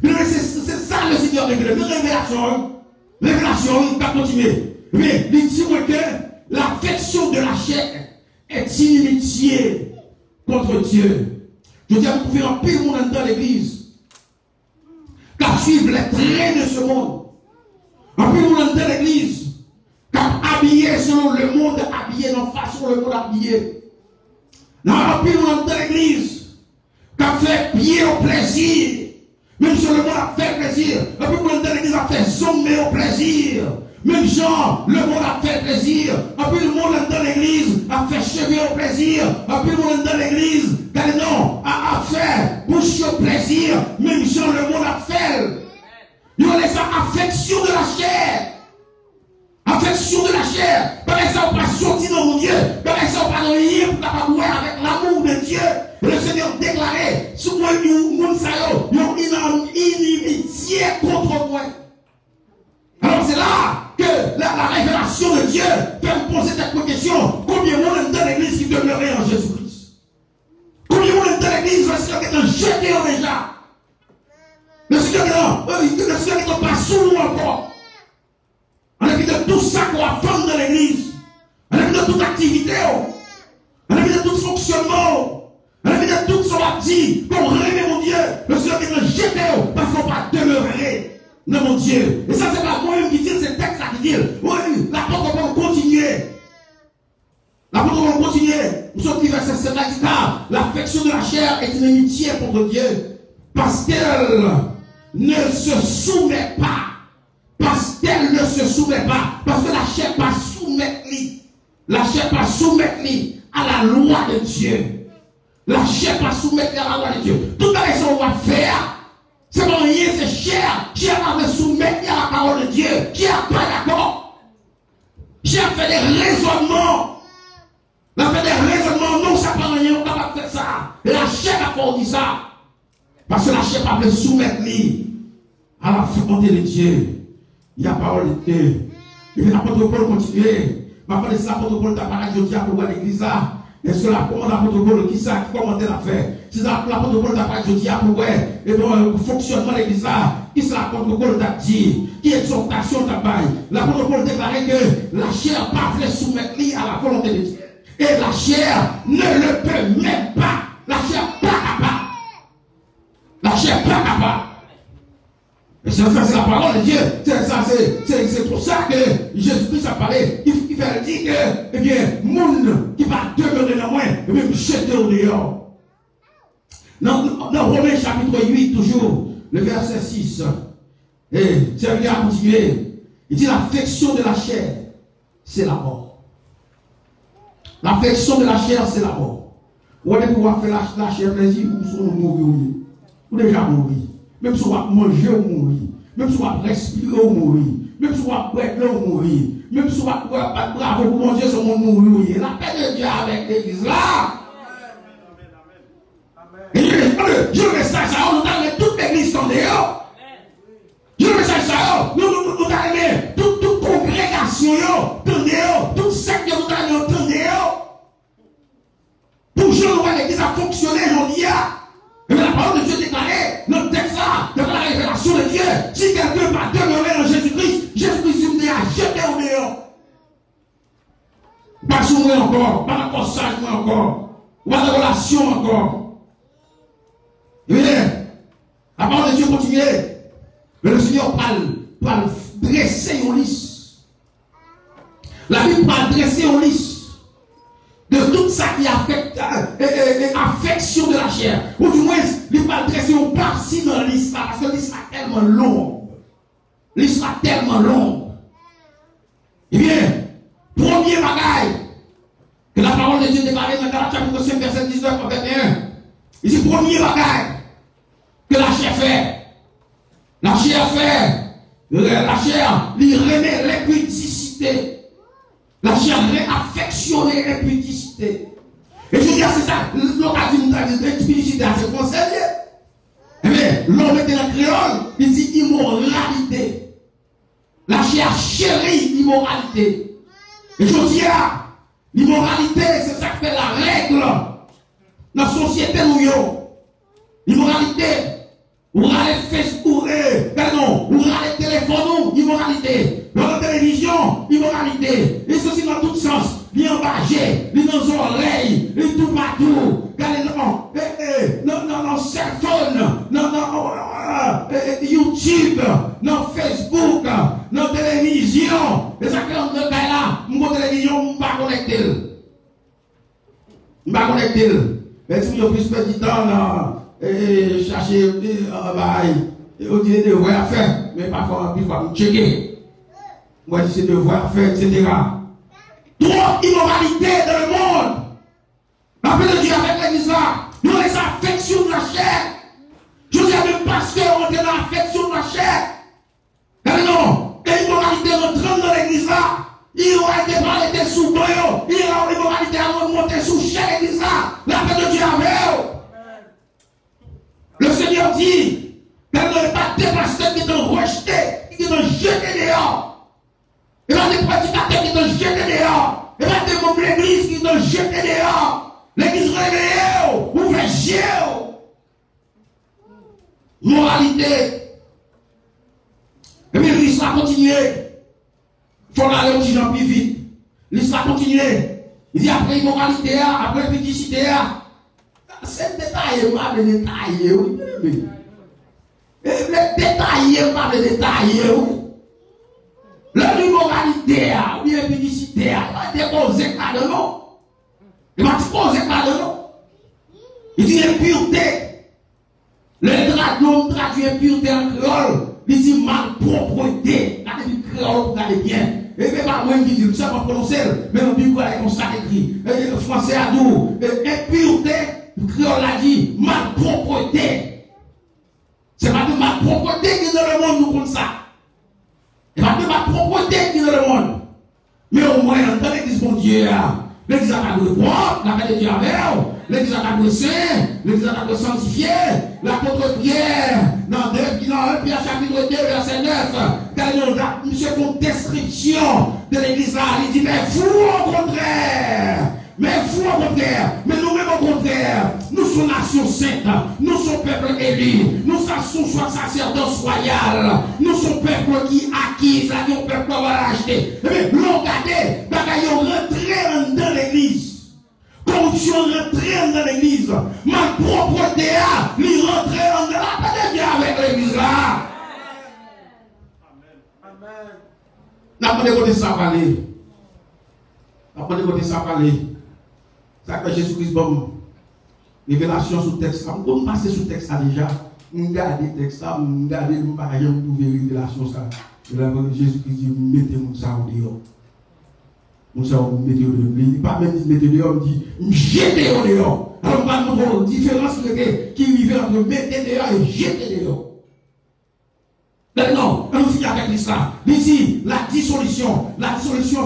C'est ça le Seigneur de Dieu. Révélation, il va continuer. Mais il dit que l'affection de la chair est inimitié contre Dieu. Je dis à vous pouvez en pile monde dans l'église, car suivre les traits de ce monde. En pile monde dans l'église, car habillé selon le monde habillé, non façon le monde habillé. En pile monde dans l'église, car fait pied au plaisir. Même si le monde a fait plaisir, en pile monde dans l'église a fait sommet au plaisir. Même Jean, le monde a fait plaisir. En plus, le monde dans l'église a fait cheveux au plaisir. En plus, le monde dans l'église, a fait bouche au plaisir. Même Jean, le monde a fait. Il y a ça, affection de la chair. Affection de la chair. Par exemple, on va sortir dans mon Dieu. Par exemple, on va pas lire pour pas avec l'amour de Dieu. Le Seigneur déclarait, si moi, nous savons, nous avons une inimitié contre moi. Alors c'est là que la révélation de Dieu fait me poser cette question. Combien de monde dans l'église qui demeurait en Jésus-Christ? Combien de monde dans l'église, le Seigneur qui est jeté déjà? Le Seigneur qui n'est pas sous nous encore. On a vu de tout ça qu'on va faire dans l'église. On a vu de toute activité. On a vu de tout fonctionnement. On a vu de tout son bâti. Pour rêver mon Dieu. Le Seigneur qui est jeté parce qu'on va demeurer. Non, mon Dieu. Et ça, c'est pas moi-même qui dis, c'est le texte qui dit. Oui, l'apôtre va continuer. L'apôtre va continuer. Nous sommes qui verset 7 là, car l'affection de la chair est une amitié contre Dieu. Parce qu'elle ne se soumet pas. Parce qu'elle ne se soumet pas. Parce que la chair pas soumettre. La chair pas soumettre à la loi de Dieu. La chair pas soumettre à la loi de Dieu. Tout à l'heure, on va faire. C'est pas rien, c'est cher. Cher à se soumettre à la parole de Dieu. Cher pas d'accord. Cher fait des raisonnements. La fait des raisonnements. Non, ça pas rien, on va pas faire ça. Et la chair a pas dit ça. Parce que la chair pas se soumettre à la volonté de Dieu. Il y a la parole de Dieu. Et puis l'apôtre Paul continue. Ma parole de l'apôtre Paul t'a parlé de Dieu pour voir l'église là. Est-ce que l'apôtre Paul, qui ça, qui commentait l'affaire? Si l'apôtre Paul t'a parlé de Dieu pour voir, et bon, le fonctionnement de l'église là, qui c'est l'apôtre Paul t'a dit? Qui exhortation t'a parlé? L'apôtre Paul déclarait que la chair pas fait soumettre à la volonté de Dieu. Et la chair ne le peut même pas. La chair pas capable. La chair pas capable. Et c'est la parole de Dieu. C'est pour ça que Jésus-Christ a parlé. Il fait dire que, eh bien, monde qui va demeurer dans moi, et même jeter au dehors. Dans Romains chapitre 8, toujours, le verset 6. Et serviteur a continué. Il dit l'affection de la chair, c'est la mort. L'affection de la chair, c'est la mort. Vous allez pouvoir faire la chair plaisir ou si on mourir. Ou déjà mourir. Même si on va manger ou mourir. Même si on va respirer ou mourir. Même si on va boire ou mourir. Même si on va pas bravo pour manger sur mon mourir. La paix de Dieu avec l'église là. Et je le message ça, nous avons toute l'église dans dehors. Je le message ça, nous avons toute congrégation dans dehors. Toute secte nous avons dans dehors. Pour que l'église a fonctionné aujourd'hui. Et la parole de Dieu déclarée, notre texte là, dans la révélation de Dieu, si quelqu'un va demeurer en Jésus-Christ, Jésus-Christ a jeté au dehors. Pas sur moi encore, pas encore sage moi encore, pas de relation encore. Et bien, la parole de Dieu continue. Mais le Seigneur parle dresser en lice. La Bible parle dresser en lice de tout ça qui affecte affection de la chair. Ou du moins, il parle dresser en partie dans l'islam, parce que l'islam est tellement long. L'islam est tellement long. Eh bien, premier bagaille que la parole de Dieu déclare dans Galates chapitre 5, verset 19 à 21. Il dit premier bagaille que la chair fait. La chair fait. La chair lui remet l'impudicité. La chair réaffectionne l'impudicité. Et je dis, c'est ça. L'on a dit l'impudicité, c'est français. Mais l'homme était dans le créole, il dit immoralité. La chair chérit l'immoralité. Et je dis, l'immoralité, c'est ça qui fait la règle dans la société nous. L'immoralité, ou les Facebook, ou les téléphones, immoralité. Dans la télévision, immoralité. Et ceci dans tous sens. Li en bagé, li dans les oreilles, li tout partout. Regardez, non, cell phone, non, YouTube, non, Facebook, non, télévision. Et ça que l'on dit là, mon télévision, on ne pas connecter. On ne pas connecter. Mais si vous avez plus de temps, chercher, on dit des devoirs à faire, mais parfois, il faut checker. Moi, je dis des devoirs à faire, etc. Trop immoralité dans le monde. La paix de Dieu avec l'église là. Nous avons les affections de la chair. Je dis à même pasteur, on est dans l'affection de la chair. Mais non, et l'immoralité rentrant dans l'église là. Il aura été parlé des sous-boyaux. Il aura l'immoralité à remonter sous chair l'église là. La paix de Dieu avec eux. Le Seigneur dit qu'elle n'aurait pas des pasteurs qui t'ont rejeté, qui t'ont jeté dehors. Il y a des prédicateurs qui t'ont jeté dehors. Il y a des membres de l'église qui t'ont jeté dehors. L'église réveillée, ouvre les yeux. Moralité. Et puis l'histoire continue. Il faut aller au Jean plus vite. L'histoire continue. Il dit après immoralité, après pédicité. C'est détaillé, pas de détailler. Les détaillés, pas de détailler. L'immoralité, ou l'impudicité, il va déposer là-dedans. Il va déposer là-dedans. Il dit impureté. Le dragon traduit impureté en créole. Il dit malpropreté. La Bible créole, vous regardez bien. Et même pas moi qui dis, vous savez pas prononcer, mais on dit quoi, comme ça écrit. Le français a dit, impureté, le créole a dit malpropreté. C'est pas de malpropreté qui est dans le monde, nous comme ça. Il va de ma propreté qui est dans le monde. Mais au moins, dans l'église, mon Dieu, l'église a été propre, la paix de Dieu avec elle, l'église a été saint, l'église a été sanctifiée, l'apôtre Pierre, dans 1 Pierre chapitre 2, verset 9, quand monsieur fait une description de l'église là, il dit, mais vous au contraire, mais nous-mêmes au contraire, nous sommes nation sainte, nous sommes peuple élu, nous sommes sacerdoce royal, nous sommes peuple qui acquis, là, qui ont peuple qui va l'acheter. Mais l'on regardez, bagaille rentré dans l'église, corruption rentré dans l'église, malpropreté, lui rentré dans la paix de Dieu avec l'église là. Amen. N'a pas de côté ça parler. N'a pas de côté ça parler. Ça que Jésus-Christ, bon, révélation sous texte. On peut passer sous texte déjà. regarder le texte, regarder le pareil, pour révélation ça. Et là, Jésus-Christ dit, mettez mon ça au dehors. Mon ça au mettez au dehors. Il ne dit pas même mettez au dehors, il dit, jetez au dehors. Alors, on va montrer la différence qui vivait entre mettez dehors et jeter dehors. Maintenant, on finit avec l'islam. Ici, la dissolution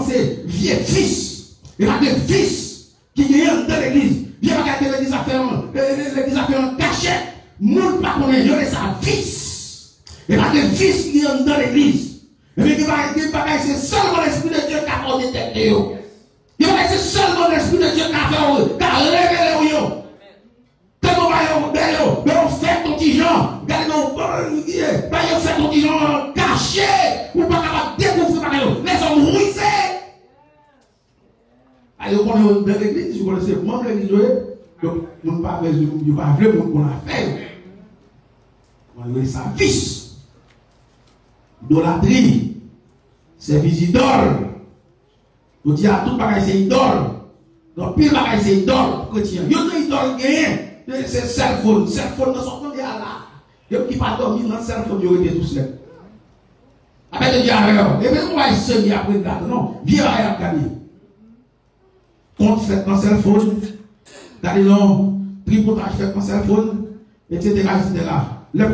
c'est vieux fils. Il y a des fils qui viennent dans l'église. Viens regarder l'église à faire un cachet. Moun pas connaît, il y a des fils. Il y a des fils qui viennent dans l'église. Et puis, c'est seulement l'Esprit de Dieu qui a fait des têtes. C'est seulement l'Esprit de Dieu qui a révélé. Mais on fait ton petit genre, on fait ton petit genre caché, ou pas capable de découvrir les hommes ruisés. Allez, on est dans l'église, vous connaissez comment l'église, donc, on ne pas vrai, on a fait. On a sa vice, idolâtrie, service idole. On dit à tout bagage c'est idole. Donc, pile bagage c'est idole, chrétien. Il y a une idole gagnée. C'est cell phone dans son temps là. Il qui pas dormir dans cell phone, il était tout seul. Après, il dit alors, et bien, on va essayer après garder. Non, viens à regarder. Compte fait dans cell phone, regardez non, tripotage fait dans cell phone, etc. Les gens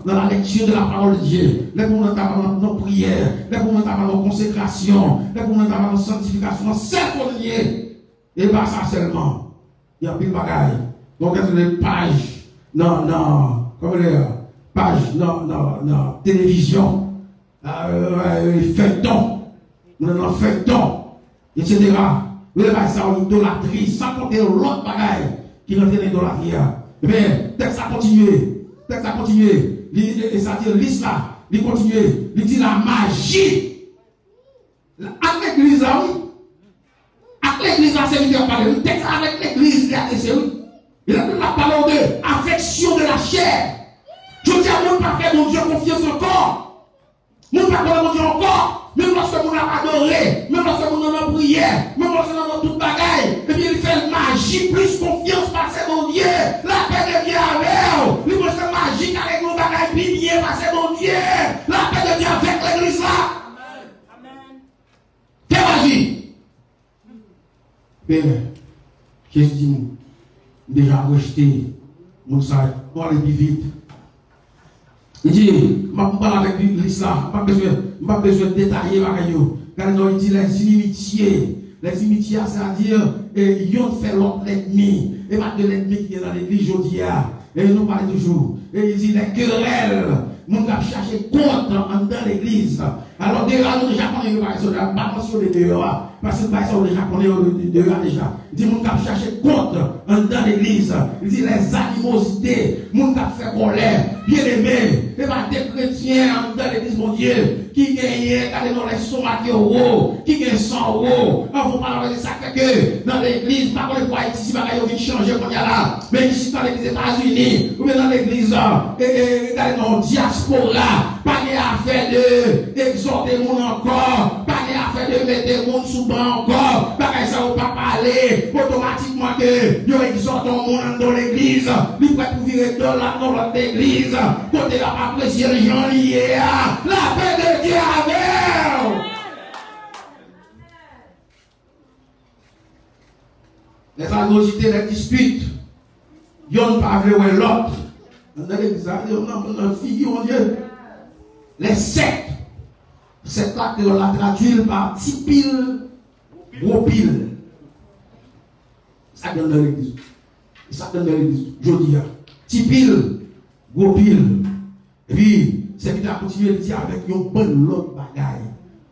dans la lecture de la parole de Dieu, les gens dans nos prières, les gens dans nos consécrations, les gens dans nos sanctifications, cell phone lié. Et pas ça seulement. Il y a plus de bagailles. Donc, il y a des pages dans télévision, feuilleton, etc. Vous avez ça en idolâtrie, sans compter l'autre bagaille qui rentre dans l'idolâtrie. Mais, texte a continué. Et ça dit l'islam, il continue. Il dit la magie. Avec l'église là, oui. Avec l'église là, c'est lui qui a parlé. Le texte avec l'église, il a laissé, oui. Il a parlé de affection de la chair. Je dis à mon pas faire mon Dieu confiance encore. Mon pas connaître mon Dieu encore. Même lorsque mon a adoré, même lorsque mon a prié, même lorsque mon a toute bagaille, et puis il fait magie, plus confiance parce que mon Dieu, la paix de Dieu avec vous. Il fait magie avec mon bagaille, puis bien parce que mon Dieu, la paix de Dieu avec l'église là. Amen. Quelle magie? Bien, Jésus dit, déjà rejeté, mon sac, on va aller plus vite. Il dit, je ne parle avec l'islam, je n'ai pas besoin de détailler. Il dit les inimitiés, c'est-à-dire, ils ont fait l'autre l'ennemi, et pas de l'ennemi qui est dans l'église aujourd'hui. Et nous parlons toujours. Et il dit les querelles, nous avons cherché contre dans l'église. Alors, déjà, nous déjà connaissons pas mentionné dehors, parce que nous déjà connaissons dehors déjà. Il dit, nous avons cherché contre dans l'église. Il dit les animosités, nous avons fait colère, bien aimé, et pas des chrétiens dans l'église, mon Dieu, qui gagnent, dans les somates euros, qui gagnent 100 euros. On vous parle de ça que dans l'église, pas qu'on les voit ici, pas qu'on vient changer qu'on y a là, mais ici dans l'église des États-Unis, ou bien dans l'église, dans diaspora, pas de affaire de exhorter mon encore, pas de affaire de mettre mon sous banc encore, pas que ça ou pas parler, automatiquement que nous exhortons mon dans l'église, nous pouvons pour virer dans l'autre église, côté la apprécier les gens liés à la paix de Dieu avec. Les animosités, les disputes, y'ont pas vu l'autre. Dans l'église, on a fille, mon Dieu. Les sectes, c'est là que l'on l'a traduit par tipil, gros pile. Ça donne dans l'église. Ça donne dans l'église. Je dis, tipil, gros pile. Et puis, c'est qu'il a continué de dire avec une bonne l'autre bagaille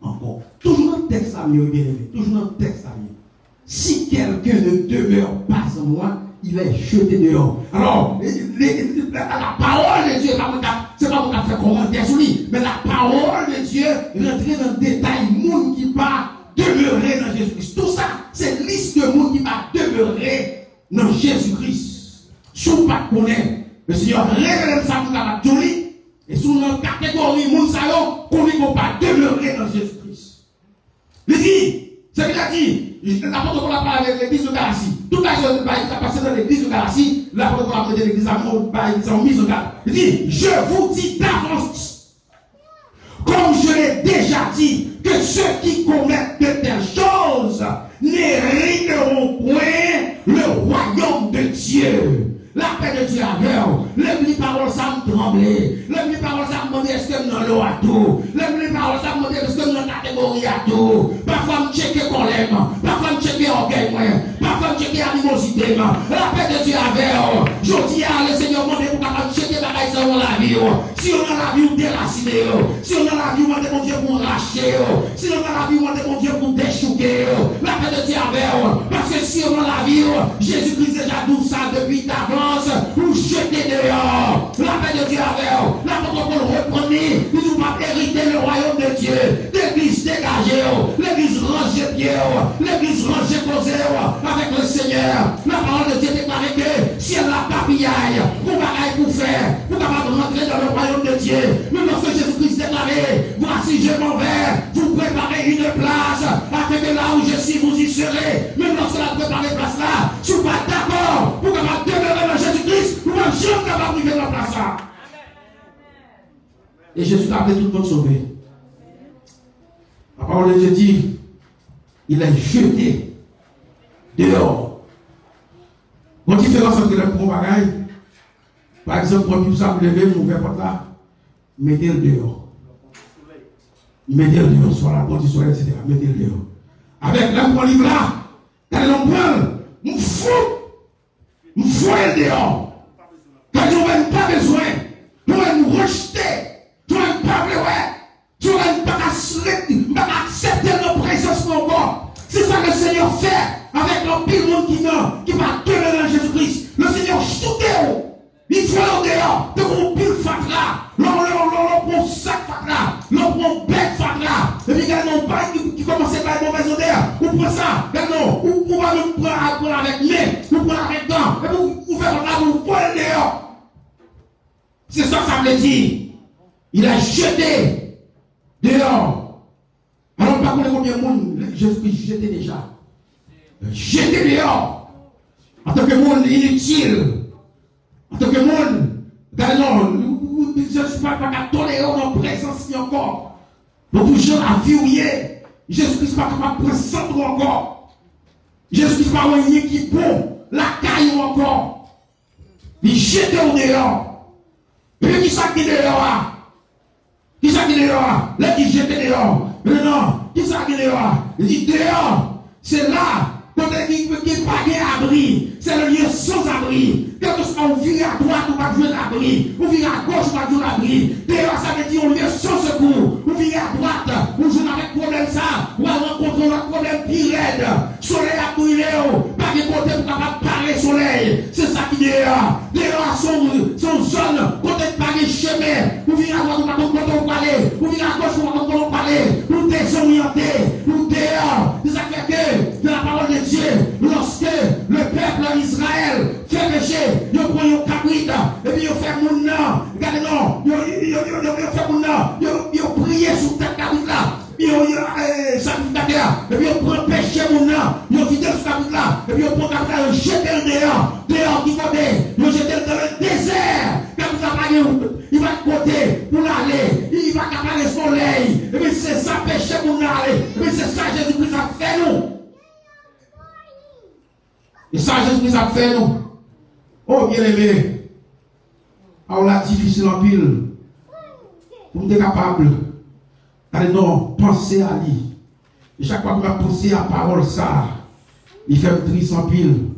encore. Toujours dans le texte à mieux, bien aimé. Toujours dans le texte à mieux. Si quelqu'un ne demeure pas en moi, il est jeté dehors. Alors, la parole de Dieu, c'est pas pour faire commentaire sur lui, mais la parole de Dieu rentre dans le détail, monde qui va demeurer dans Jésus-Christ. Tout ça, c'est liste de monde qui va demeurer dans Jésus-Christ. Si vous ne connaissez pas, le Seigneur révèle ça pour la jolie, et sous notre catégorie, monde ça qu'on ne peut pas demeurer dans Jésus-Christ. Il dit, c'est qu'il a dit, L'apôtre Paul a parlé avec l'église de Galatie. Tout la chose qui a passé dans l'église de Galatie, l'apôtre Paul a prêté l'église à ils ont mis en garde. Il dit, je vous dis d'avance, comme je l'ai déjà dit, que ceux qui commettent de telles choses n'hériteront point le royaume de Dieu. La paix de Dieu avec vous. Les paroles ça me trembler. Les paroles ça me demander est-ce que nous l'eau à tout. Les paroles ça me demander est-ce que nous la catégorie à tout. Parfois me checker collègue. Parfois me checker orgueil. Parfois me checker animosité. La paix de Dieu avec vous. Je dis à le Seigneur demande pour capable checker bagaille ça dans la vie. Si on a la vie ou déraciner. Si on a la vie ou demande mon Dieu pour racheter. Si on a la vie ou demande mon Dieu pour déchouquer. La paix de Dieu avec vous. Parce que si on a la vie, Jésus-Christ déjà dit ça depuis d'avant. Vous jetez dehors. La paix de Dieu avec vous. L'apôtre Paul reprenez. Il nous va hériter le royaume de Dieu. L'église dégagée. L'église rangée pied. L'église rangée posée avec le Seigneur. La parole de Dieu déclare que si elle n'a pas pillaille, vous bagaille pour faire. Vous capable de rentrer dans le royaume de Dieu. Mais lorsque Jésus-Christ déclarait, voici je m'en vais, vous préparez une place, afin que là où je suis, vous y serez. Même lorsque la préparée place là, je ne suis pas d'accord. Vous capable de demeurer dans Jésus-Christ, vous même jamais capable de vivre dans la place là. Et Jésus a appelé tout le monde sauvé. La parole de Dieu dit, il est jeté dehors. Une différence entre les gros bagailles. Par exemple, quand vous avez levé, vous ouvrez porte là, mettez-le dehors. Mettez-le dehors, soit la porte du soleil, etc. Mettez-le dehors. Avec l'homme livre là, quand l'on prend, nous foutons dehors. Quand on n'a pas besoin, nous nous rejeter, nous n'avons pas besoin, nous n'avons pas accepter nos présences encore. C'est ça que le Seigneur fait avec le pile monde qui va demeurer dans Jésus-Christ. Le Seigneur choute. Il faut aller dehors, de mon pile fatra, l'on sac fatra, l'on prend bête fatra, et puis il y a un bail qui commence à faire une mauvaise odeur, ou prend ça, ou va nous prendre avec main, ou prendre avec dents, et vous faire là, vous pouvez dehors. C'est ça que ça veut dire. Il a jeté dehors. Alors, par contre, combien de monde Jésus-Christ jeté déjà? Jeté dehors. En tant que monde inutile. En tant que monde, je ne suis pas capable de tolérer en présence encore. Donc, toujours à vouiller. Jésus-Christ n'est pas capable de prendre centre encore. Jésus-Christ n'est pas un qui bon, la caille encore. Il jette au dehors. Et puis, qui ça qui est dehors? Qui ça qui est dehors? Là, qui jette dehors. Mais non, qui ça qui est dehors? Il dit dehors. C'est là. Quand il n'y a pas d'abri, c'est le lieu sans abri. Quand on vire à droite, on va jouer l'abri. On vire à gauche, on va jouer l'abri. D'ailleurs, ça veut dire on lieu sans secours. On vire à droite, on joue avec problème ça. On va rencontrer un problème pire raide. Soleil a brûlé, pas de côté pour capable parler soleil. C'est ça qui est dehors. Dehors, son zone, côté de Paris, chemin. On vire à droite, on va rencontrer on parler. On vire à gauche, on va rencontrer on parler. Nous désorientés, nous dehors. C'est ça qui fait que, de la parole de Dieu, lorsque le peuple Israël fait péché, il prend un cabrit, et puis il fait mon nom, regardez non, il fait mon nom, il prie sur cette cabrit là, il sacrificateur, et puis il prend péché mon nom, il fidèle sur cabrit là, et puis il prend cabrit là, il jette le dehors qui côté, il jette dans le désert, il va de côté pour aller, il va capter le soleil, et puis c'est ça péché pour nous aller, et puis c'est ça Jésus-Christ a fait nous. Et ça, Jésus-Christ a fait nous. Oh, bien aimé. Alors là, difficile en pile. Pour être capable. Allez, non, pensez à lui. Et chaque fois qu'on va penser à la parole, ça, il fait un triste en pile.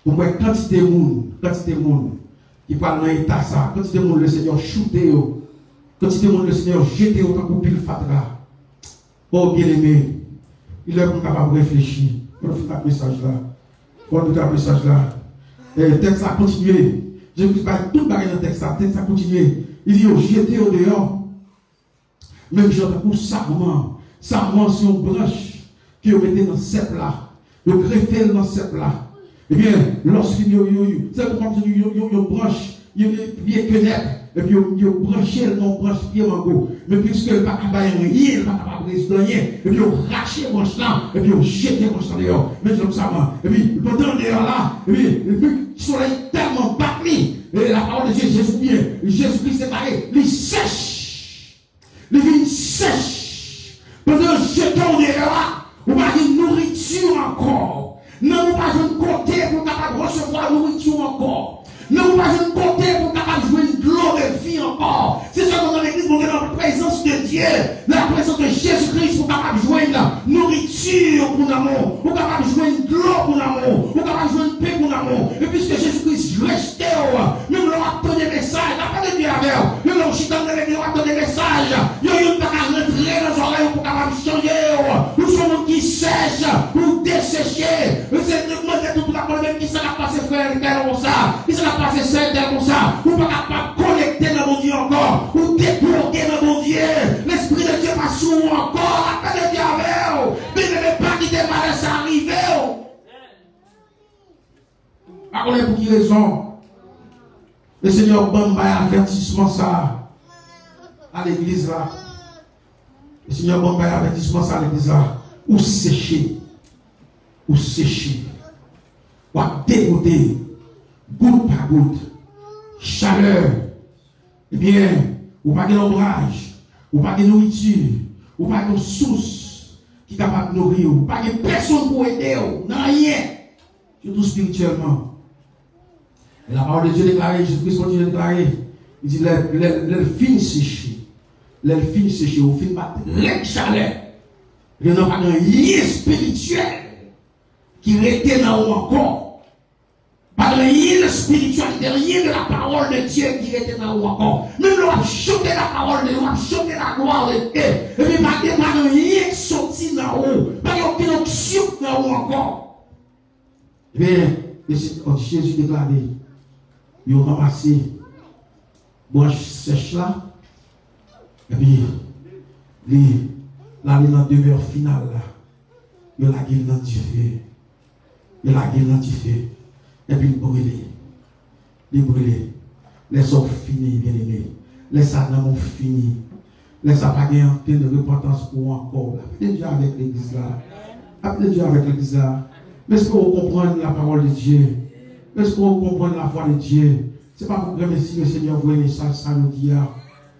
Pour voir quantité de monde qui parle dans l'état, ça. Quantité de monde, le Seigneur shooté. Quantité de monde, le Seigneur jeté autant pour pile fatra. Oh, bien aimé. Il est capable de réfléchir. On fait un message là. Pour nous faire message là. Et le texte a continué. Je ne sais pas tout dans le texte, le texte a continué. Il dit, jeté au dehors. Même j'entends pour sarment. Sarment sur une branche qui vous mettez dans cette là. Le greffé dans cette là. Eh bien, lorsqu'il y a une branche, il y a une quenette. et puis ils branché le nom branche pied mango. Mais puisque le pas capable rien, il pas capable de rien, et puis ils raché branche là, et puis ils jeté branche là dehors. Mais comme ça, et puis pendant dehors là, et puis le soleil tellement battu, et la parole de Dieu, Jésus-Christ est paré, il sèche. Les vignes sèches. Pendant que jeton dehors là, on va dire nourriture encore. Non, on va pas côté pour capable recevoir nourriture encore. Non, on va pas côté pour capable jouer une gloire de vie encore. C'est ça qu'on a dans l'église, on est dans la présence de Dieu, la présence de Jésus-Christ pour capable jouer une nourriture pour l'amour, pour capable jouer une gloire pour l'amour, pour capable jouer une paix pour l'amour. Et puisque Jésus-Christ restait, nous leur attendons des messages, la paix de Dieu avec eux, nous leur chitons de l'église, nous attendons des messages, nous n'avons pas qu'à rentrer dans les oreilles pour capable changer. Nous sommes qui sèchent, pour dessécher. C'est demander tout la problème qui s'est passé frère tel comme ça, qui s'est passé sœur tel comme ça, ou pas capable connecter dans mon Dieu encore, ou débloquer dans mon Dieu. L'Esprit de Dieu passe sous encore, la paix de Dieu avec vous. Mais ne pas quitter mal ça arriver. Pas qu'on est pour qui raison. Le Seigneur donne un avertissement ça à l'église là. Le Seigneur donne un avertissement ça à l'église là. Ou sécher. Ou sécher. Ou dégoûter. Goutte par goutte. Chaleur. Eh bien, ou pas de l'ombrage. Ou pas de nourriture. Ou pas de source qui est capable de nourrir. Ou pas de personne pour aider. Non, rien. Surtout spirituellement. Et la parole de Dieu déclarée, Jésus-Christ continue de déclarer. Il dit, les fins séchées. Les fins séchées. Au fin pas de chaleur. Il n'y a pas de lien spirituel qui était dans nous encore. Pas de lien spirituel, rien de la parole de Dieu qui était dans nous encore. Même nous avons chanté la parole de Dieu, nous avons chanté la gloire de Dieu. Et puis pas de lien qui sorti dans nous. Pas d'aucune option dans nous encore. Eh bien, Jésus déclaré, ils ont ramassé branche sèche là. Et puis, là, dans la demeure finale, il y a la gueule dans le feu. Il y a la gueule dans le feu. Et puis, il brûle. Il brûle. Les hommes finis, bien aimés. Les salons ont fini. Les ça pas gagné de repentance pour encore. Appelez Dieu avec l'église là. Appelez Dieu avec l'église là. Mais est-ce qu'on comprend la parole de Dieu? Est-ce qu'on comprend la foi de Dieu? Ce n'est pas pour que si le Seigneur voit un message, ça nous dit.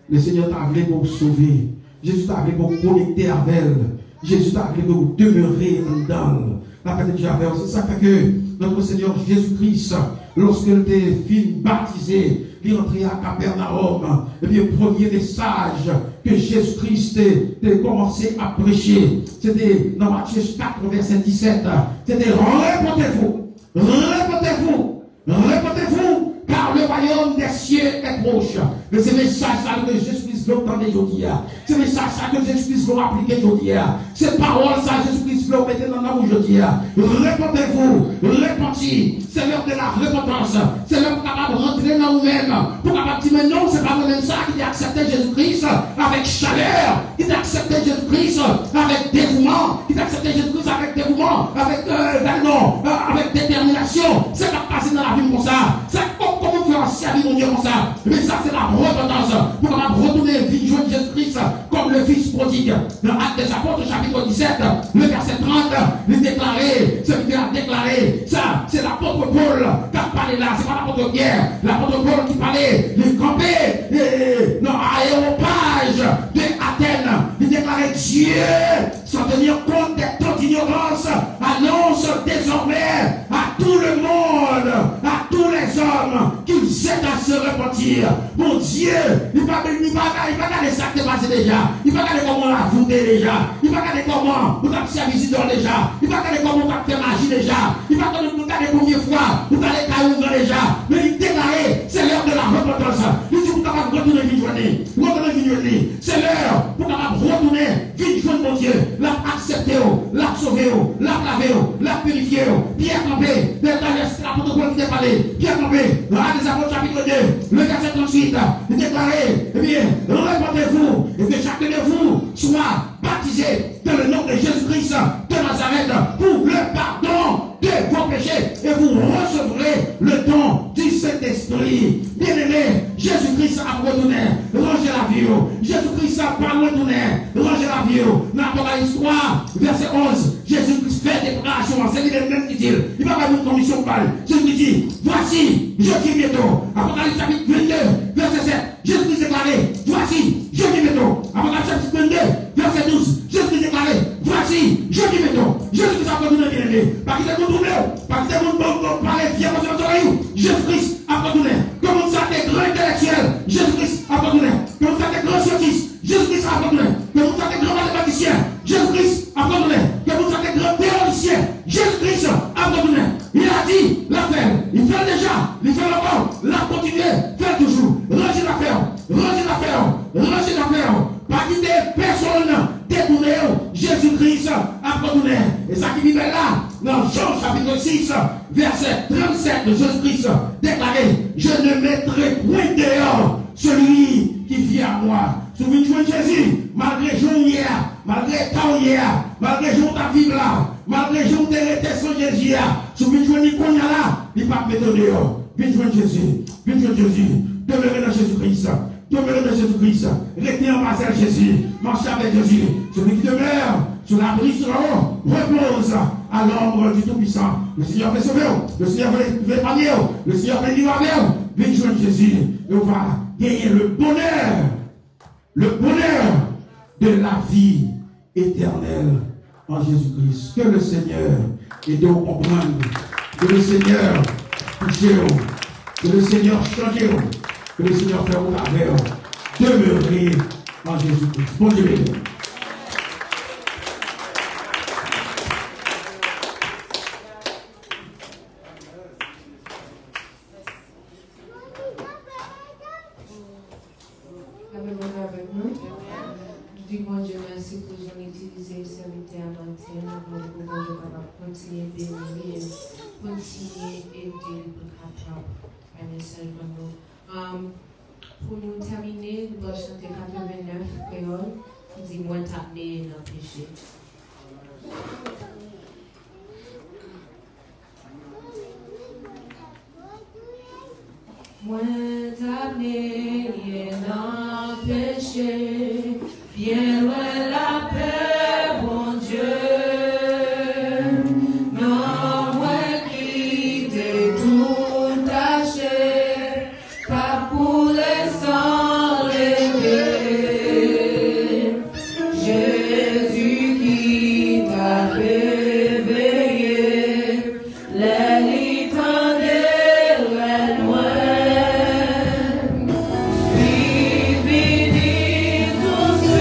Le Seigneur t'a appelé pour sauver. Jésus t'a appelé pour connecter avec elle. Jésus t'a appelé pour demeurer dans la paix de Dieu avec elle. C'est ça que notre Seigneur Jésus-Christ, lorsqu'il était fini baptisé, il est entré à Capernaum. Et puis le premier message que Jésus-Christ a commencé à prêcher, c'était dans Matthieu 4, verset 17. C'était répétez-vous, répétez-vous, répétez-vous, car le royaume des cieux est proche. Mais c'est le message que Jésus-Christ veut entendre aujourd'hui. C'est le message que Jésus-Christ veut appliquer aujourd'hui. Ces paroles, ça, Jésus-Christ veut mettre dans nous aujourd'hui. Répétez-vous, répétez. C'est l'heure de la repentance. C'est l'heure capable de rentrer dans nous-mêmes. Pour capable dire, mais non, c'est pas même ça qui a accepté Jésus-Christ avec chaleur, qui a accepté Jésus-Christ avec dévouement, qui a accepté Jésus-Christ avec dévouement, avec détermination. C'est pas passer dans la vie comme ça. C'est comment faire servir mon Dieu comme ça. Mais ça, c'est la repentance. Pour capable retourner vivre Jésus-Christ comme le Fils prodigue. Dans Actes des Apôtres, chapitre 17, le verset 30, il déclarait, celui qui a déclaré, ça, c'est l'apôtre Paul qui a parlé là, c'est pas l'apôtre Pierre, l'apôtre Paul qui parlait, il campait dans l'aéropage de Athènes, il déclarait Dieu, sans tenir compte des temps d'ignorance, annonce désormais à tout le monde, à tous les hommes, qu'ils aident à se repentir. Mon Dieu, il va regarder ça qui est passé déjà, il va regarder comment on l'a fondé déjà, il va regarder comment on a fait visiteur déjà, il va regarder comment on a fait magie déjà, il va regarder combien de fois on a les cailloux déjà, mais il déclarait, c'est l'heure de la repentance. Il dit, vous capable de retourner vite journée, c'est l'heure pour capable retourner vite journée mon Dieu, la accepter, la sauver, la laver, la purifier, bien camper, l'apôtre Paul qui t'a parlé, bien camper, dans des Apôtres chapitre 2, le verset 38, il déclarait, eh bien, repentez-vous, et que chacun de vous soit baptisé dans le nom de Jésus-Christ de Nazareth pour le pardon de vos péchés et vous recevrez le don du Saint-Esprit. Bien-aimé, Jésus-Christ a Jésus-Christ a pas loin de nous. Rangez la vie. Dans l'Apocalypse 3, verset 11, Jésus-Christ fait déclaration. C'est lui-même qui dit. Il va pas une commission par Jésus dit, voici, je viens bientôt. Apocalypse chapitre 22, verset 7, Jésus-Christ déclaré, voici, je viens bientôt. Apocalypse chapitre 22, verset 12, Jésus-Christ déclaré, voici, je viens bientôt. Jésus-Christ a pardonné bien-aimé. Pas qu'il est contourné, pas qu'il est contourné, parler fier parce que Jésus-Christ a pardonné. Comment ça des grands intellectuels, Jésus-Christ a pardonné. Comment ça des grands scientifiques, Jésus-Christ a pardonné. Comment ça des grands mathématiciens, Jésus-Christ a pardonné. Comment ça des grands théoriciens, Jésus-Christ a pardonné. Il a dit l'affaire, il fait déjà, il fait encore, l'a continué, fait toujours. Rangez l'affaire, rangez l'affaire, rangez l'affaire. Pas quitter personne, détourner. Jésus-Christ a pardonné. Et ça qui vivait là, dans Jean chapitre 6, verset 37 de Jésus-Christ, déclaré, je ne mettrai point dehors celui qui vient à moi. Souvenez-vous de Jésus, malgré Jean hier, malgré Tao hier, malgré Jean ta vie là, malgré Jean t'es sans Jésus hier, souvenez-vous de Nicolas là, il ne va pas mettre dehors. Viens joindre Jésus, viens joindre Jésus, demeurez dans Jésus-Christ. Demeurez dans Jésus-Christ, restez en face de Jésus, marchez avec Jésus. Celui qui demeure sur la brise haut repose à l'ombre du Tout-Puissant. Le Seigneur veut sauver, le Seigneur veut épargner, le Seigneur veut vivre avec vous. Venez joindre Jésus et on va gagner le bonheur de la vie éternelle en Jésus-Christ. Que le Seigneur aide à comprendre, que le Seigneur touche, que le Seigneur change. Que le Seigneur fait au travers, demeurer en Jésus-Christ. Bon Dieu béni. Avez-vous avec nous? Je dis, mon Dieu, merci pour son utilisé serviteur à matin, pour que mon Dieu capable continuer à bénir, continuer à aider pour capable un message pour nous. Pour nous terminer, nous allons chanter 89 créole qui dit moi t'amener dans le péché. Moi t'amener dans le péché, bien loin la paix, mon Dieu. Non, moi qui t'ai tout taché, pas pour les enlever. Jésus qui t'a réveillé, les lits tendaient loin. Lui bénit tout ce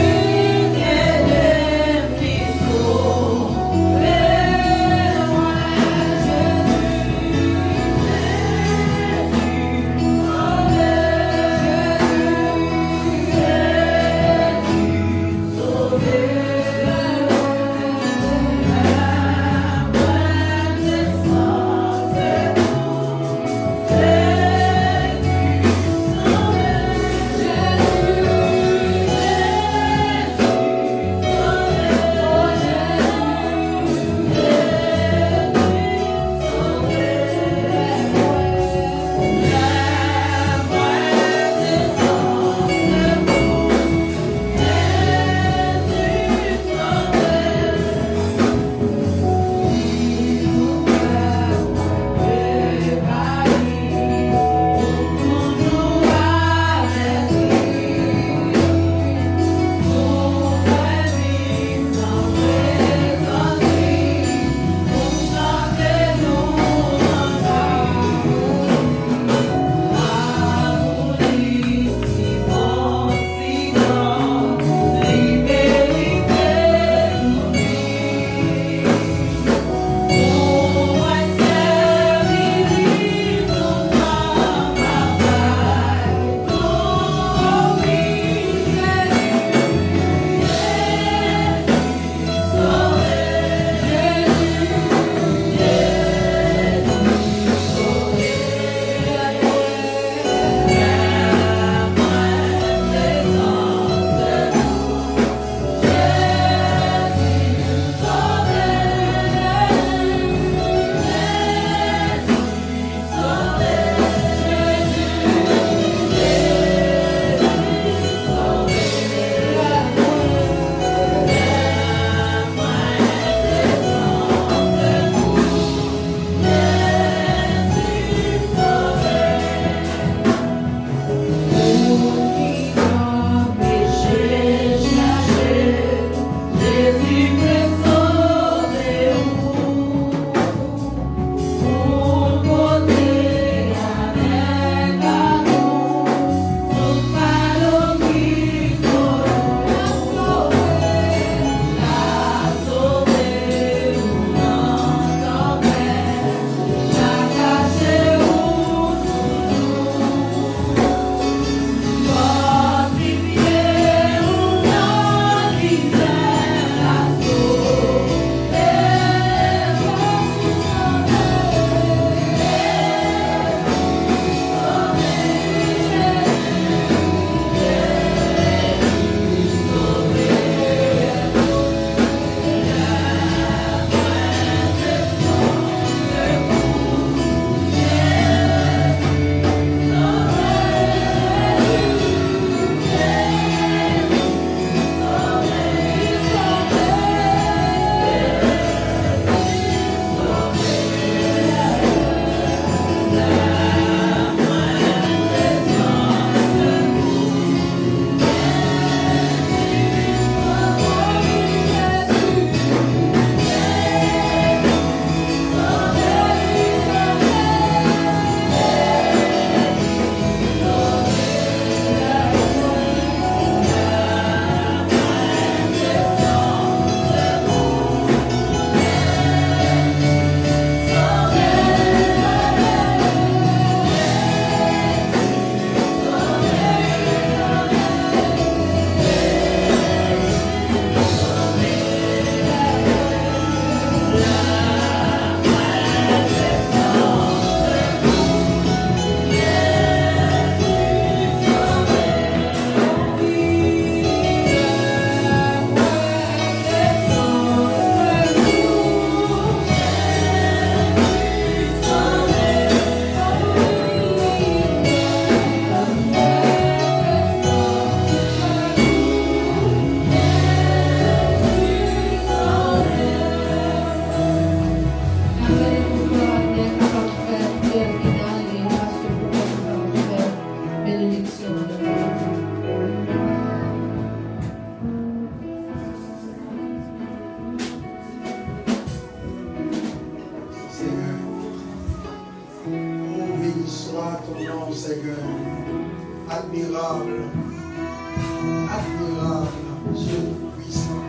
admirable, Dieu puissant,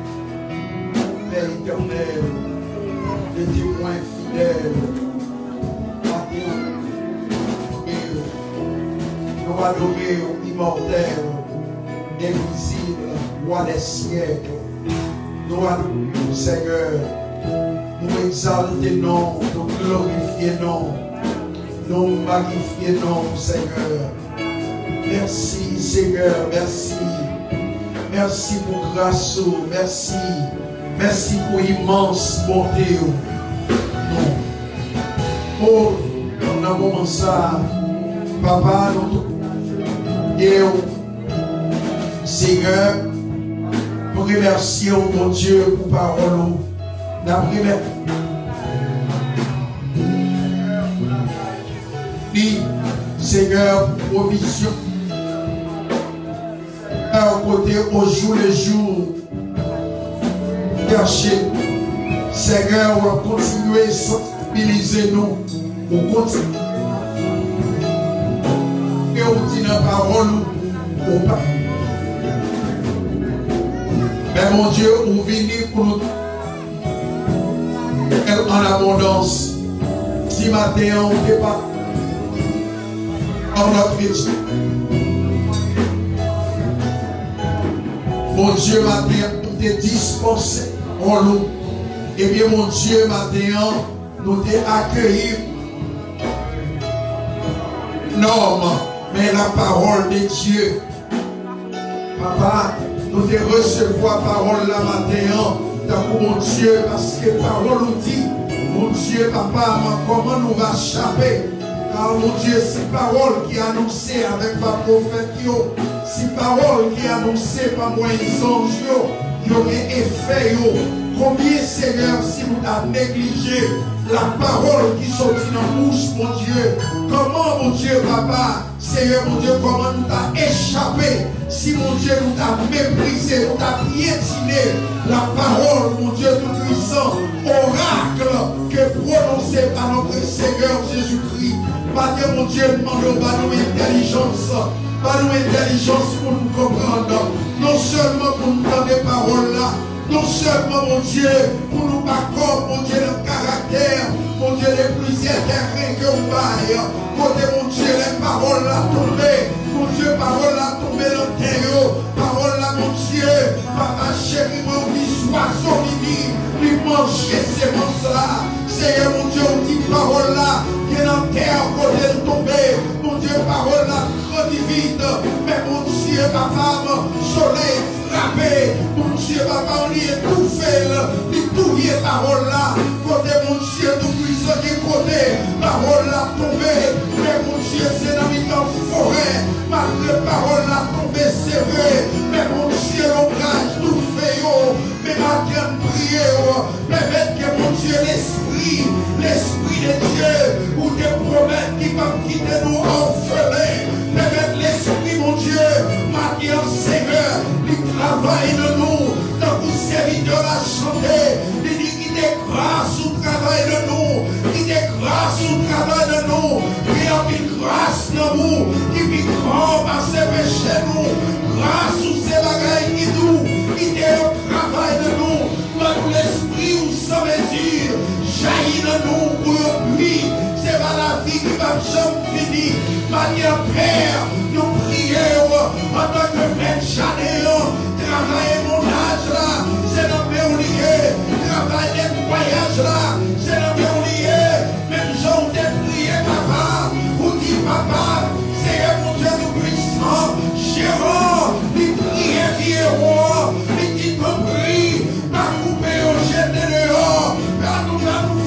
Père éternel, le témoin fidèle, nous adorons immortel, invisible, roi des siècles. Nous adorons, Seigneur, nous exaltons, nous glorifions, nous magnifions, Seigneur. Merci, Seigneur, merci. Merci pour grâce, merci. Merci pour immense bonté. Oh, dans un moment ça, Papa, nous Seigneur, pour remercier mon Dieu pour parole. Seigneur, pour provision. Côté au jour le jour. Chercher. Seigneur, on va continuer à sensibiliser nous. On continue. Et on dit la parole. Mais mon Dieu, on vient pour nous en abondance. Si matin on ne fait pas en notre vie. Mon Dieu, matin, nous t'es dispensé en nous. Et bien, mon Dieu, matin, nous t'es accueillis. Non, mais la parole de Dieu. Papa, nous te recevoir parole la matin, dans mon Dieu, parce que parole nous dit, mon Dieu, papa, comment nous va échapper? Car mon Dieu, c'est parole qui est annoncée avec ma prophète, c'est parole qui est annoncée par moi les anges, il y a un effet. Combien, Seigneur, si nous avons négligé la parole qui sortit dans la bouche, mon Dieu, comment, mon Dieu, papa, Seigneur, mon Dieu, comment nous avons échappé, si, mon Dieu, nous avons méprisé, nous avons piétiné la parole, mon Dieu tout-puissant, oracle que prononcé par notre Seigneur Jésus-Christ. Maintenant, mon Dieu, demandons à nous intelligence, pas nous intelligence pour nous comprendre, non seulement pour nous donner des paroles là, non seulement, mon Dieu, pour nous battre, mon Dieu, le caractère, mon Dieu, les plusieurs terrains que vous baillez, côté, mon Dieu, les paroles là tombées, mon Dieu, paroles là tombées dans le terreau, paroles là, mon Dieu, papa chéri, mon Dieu, oiseau, lui manger ces monstres là, Seigneur, mon Dieu, on dit paroles là, qui est dans la terre, côté de tomber, mon Dieu, paroles là, trop vite, mais mon Dieu, papa, soleil frappé, mon Dieu, papa, on y est tout fait, il tout y est parole là, côté mon Dieu, tout puissant qui est côté, parole là tombée, mais mon Dieu, c'est dans la forêt, malgré parole là tombée, c'est vrai, mais mon Dieu, l'ombrage tout fait, mais maintenant prier, permettre que mon Dieu, l'esprit de Dieu, ou des promesses qui vont quitter nous orphelins, permettre l'esprit, mon Dieu, maintenant, Seigneur, travail de nous, dans vous serviteurs à chanter, il dit qu'il est grâce au travail de nous, il est grâce au travail de nous, il a mis grâce dans nous, qui vit grand par ses péchés nous, grâce aux ces bagailles qui nous, il est au travail de nous, par l'esprit ou sans mesure, jaillit de nous pour le pluie, c'est pas la vie qui va jamais finir, manière Père, nous prions en tant que maître Chanel, travailler mon âge là, c'est dans mes oubliés, travailler le voyage là, c'est dans mes oubliés, même gens ont prié papa, ou dit papa, c'est mon Dieu tout puissant, gérant, il prie vieux roi, il dit qu'on prie, pas couper au jet de dehors, à nous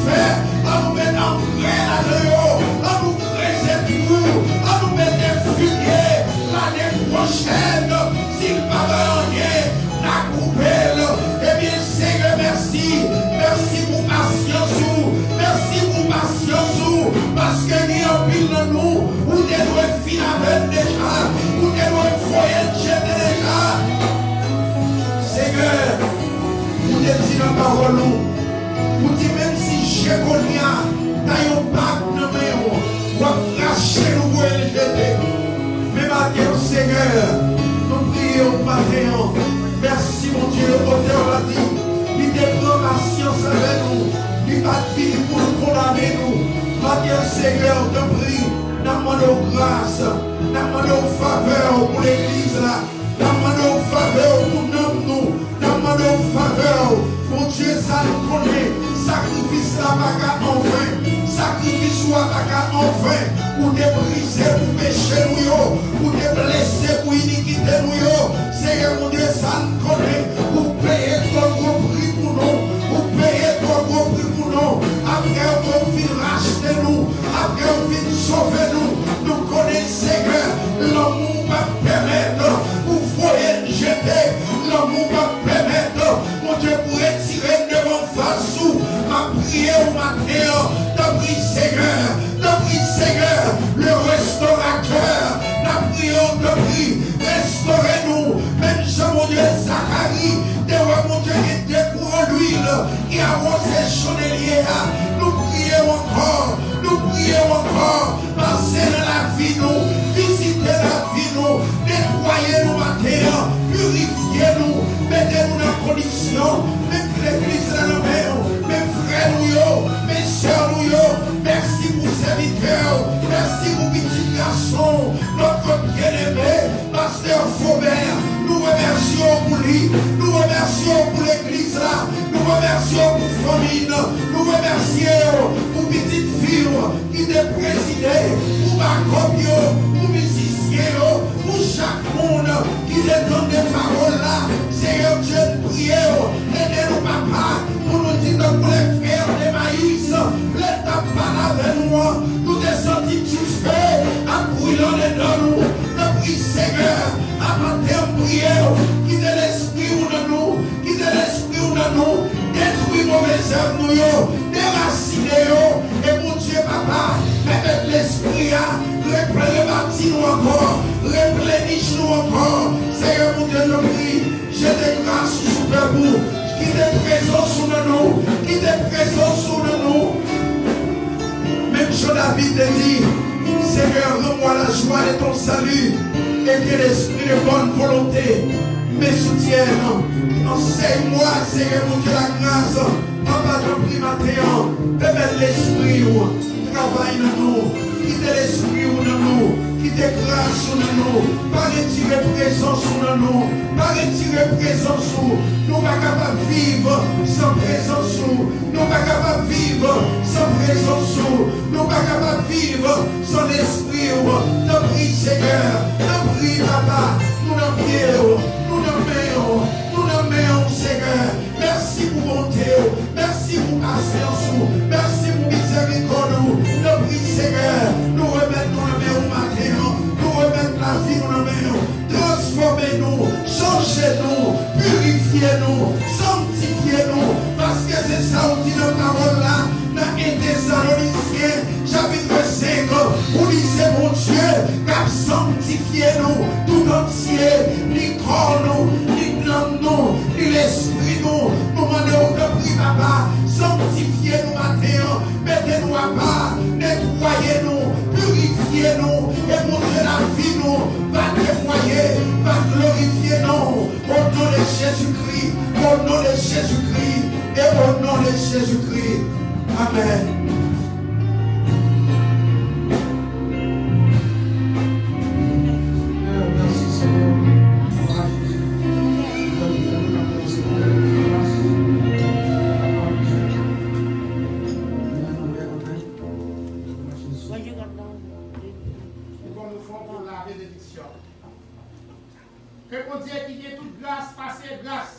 faire, à nous mettre en grain à dehors, à nous creuser tout, à nous mettre des fumiers, l'année prochaine, s'il va rien, la coupelle, eh bien Seigneur, merci, merci pour patience, merci pour patience, parce que nous en pile de nous, ou des doigts finir déjà, ou des doigts foyer déjà. Seigneur, vous dites dans la parole, vous dites même si j'ai connu, dans un bac de main, vous cracher nous pour le jeter. Mais maintenant, Seigneur, Seigneur, te prie, nous demandons grâce, nous demandons faveur pour l'église là, nous demandons faveur pour nous demandons faveur pour Dieu, ça nous connaît, sacrifice là, pas en vain, sacrifice là, pas en vain, pour te briser, pour pécher nous, pour te blesser, pour iniquité nous, Seigneur mon Dieu, ça nous connaît, pour payer ton gros prix pour nous, pour payer ton gros prix pour nous, après on vient racheter nous, après on vient sauver nous, nous connaissons Seigneur, l'amour va permettre, pour voyer jeter, l'amour va permettre, mon Dieu, pour retirer devant face ou, ma prière au matin, t'as pris Seigneur, le restaurateur, la prière te prie, restaurez-nous, même Jean mon Dieu, Zacharie, mon Dieu, était pour l'huile, qui a rosé chandelier, nous prions encore, passez dans la vie nous, visitez la vie nous, nettoyez-nous matin, purifiez-nous, mettez-nous dans condition, mettez l'église dans la main, mes frères nous, mes soeurs nous, merci pour serviteurs, merci pour petit garçon, notre bien-aimé, pasteur Faubert, nous remercions pour lui, nous remercions pour l'église là, nous remercions pour famille, nous remercions pour petite fille qui te présidé, pour ma copie, pour musicien, pour chaque monde qui te donne des paroles là, Seigneur Dieu, prière, aidez-nous papa, pour nous dire que pour les frères de maïs, l'état pas avec nous, nous te sentis tu fais, à brûlant les dents, te prie Seigneur, à matin prière, qui de l'esprit ou de nous, qui de l'esprit ou de nous, détruis mauvais œuvres nous, déracinez et mon Dieu papa, avec l'esprit, rebâtis-nous encore, repléniche-nous encore, Seigneur mon Dieu, nous prie, j'ai des grâces sous le bout, qui te présent sous nous, qui te présent sous nous. Même Jean David te dit, Seigneur, rends-moi la joie de ton salut, et que l'esprit de bonne volonté me soutienne. Enseigne-moi, Seigneur mon Dieu, la grâce, Papa, ton prix matin, permets l'esprit, travaille dans nous, quitte l'esprit dans nous, quitte grâce dans nous, pas retirer présence dans nous, pas retirer présence sous, nous pas capables de vivre sans présence sous, nous pas capables de vivre sans présence sous, nous pas capables de vivre sans l'esprit, t'en prie Seigneur, t'en prie Papa, nous n'en prions, nous n'en mettons Seigneur, merci pour bonté, merci pour patience, merci pour miséricorde, nous prie Seigneur, nous remettons la main au matin, nous remettons la vie dans la main, transformez-nous, changez-nous, purifiez-nous, sanctifiez-nous, parce que c'est ça on dit dans la parole là, dans 1 Thessaloniciens, chapitre 5, où dit c'est mon Dieu, car sanctifiez-nous tout entier, ni corps nous, ni l'âme nous, ni l'esprit nous, nous demandons de prier papa, sanctifiez-nous matin, mettez-nous à part, nettoyez-nous, purifiez-nous, et montrez la vie nous, va témoigner, va glorifier nous, au nom de Jésus-Christ, au nom de Jésus-Christ, et au nom de Jésus-Christ. Amen. Merci Seigneur. Que mon Dieu qui vient toute grâce, passer grâce.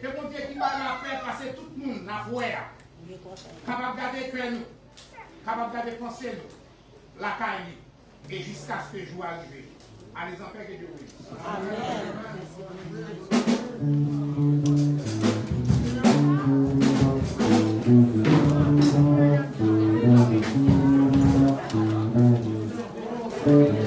Que mon Dieu qui va la paix, passer tout le monde, la voie. Capable de garder cœur nous, capable de garder penser nous, la caille, et jusqu'à ce que je jour arrive. Allez en paix que Dieu vous. Amen.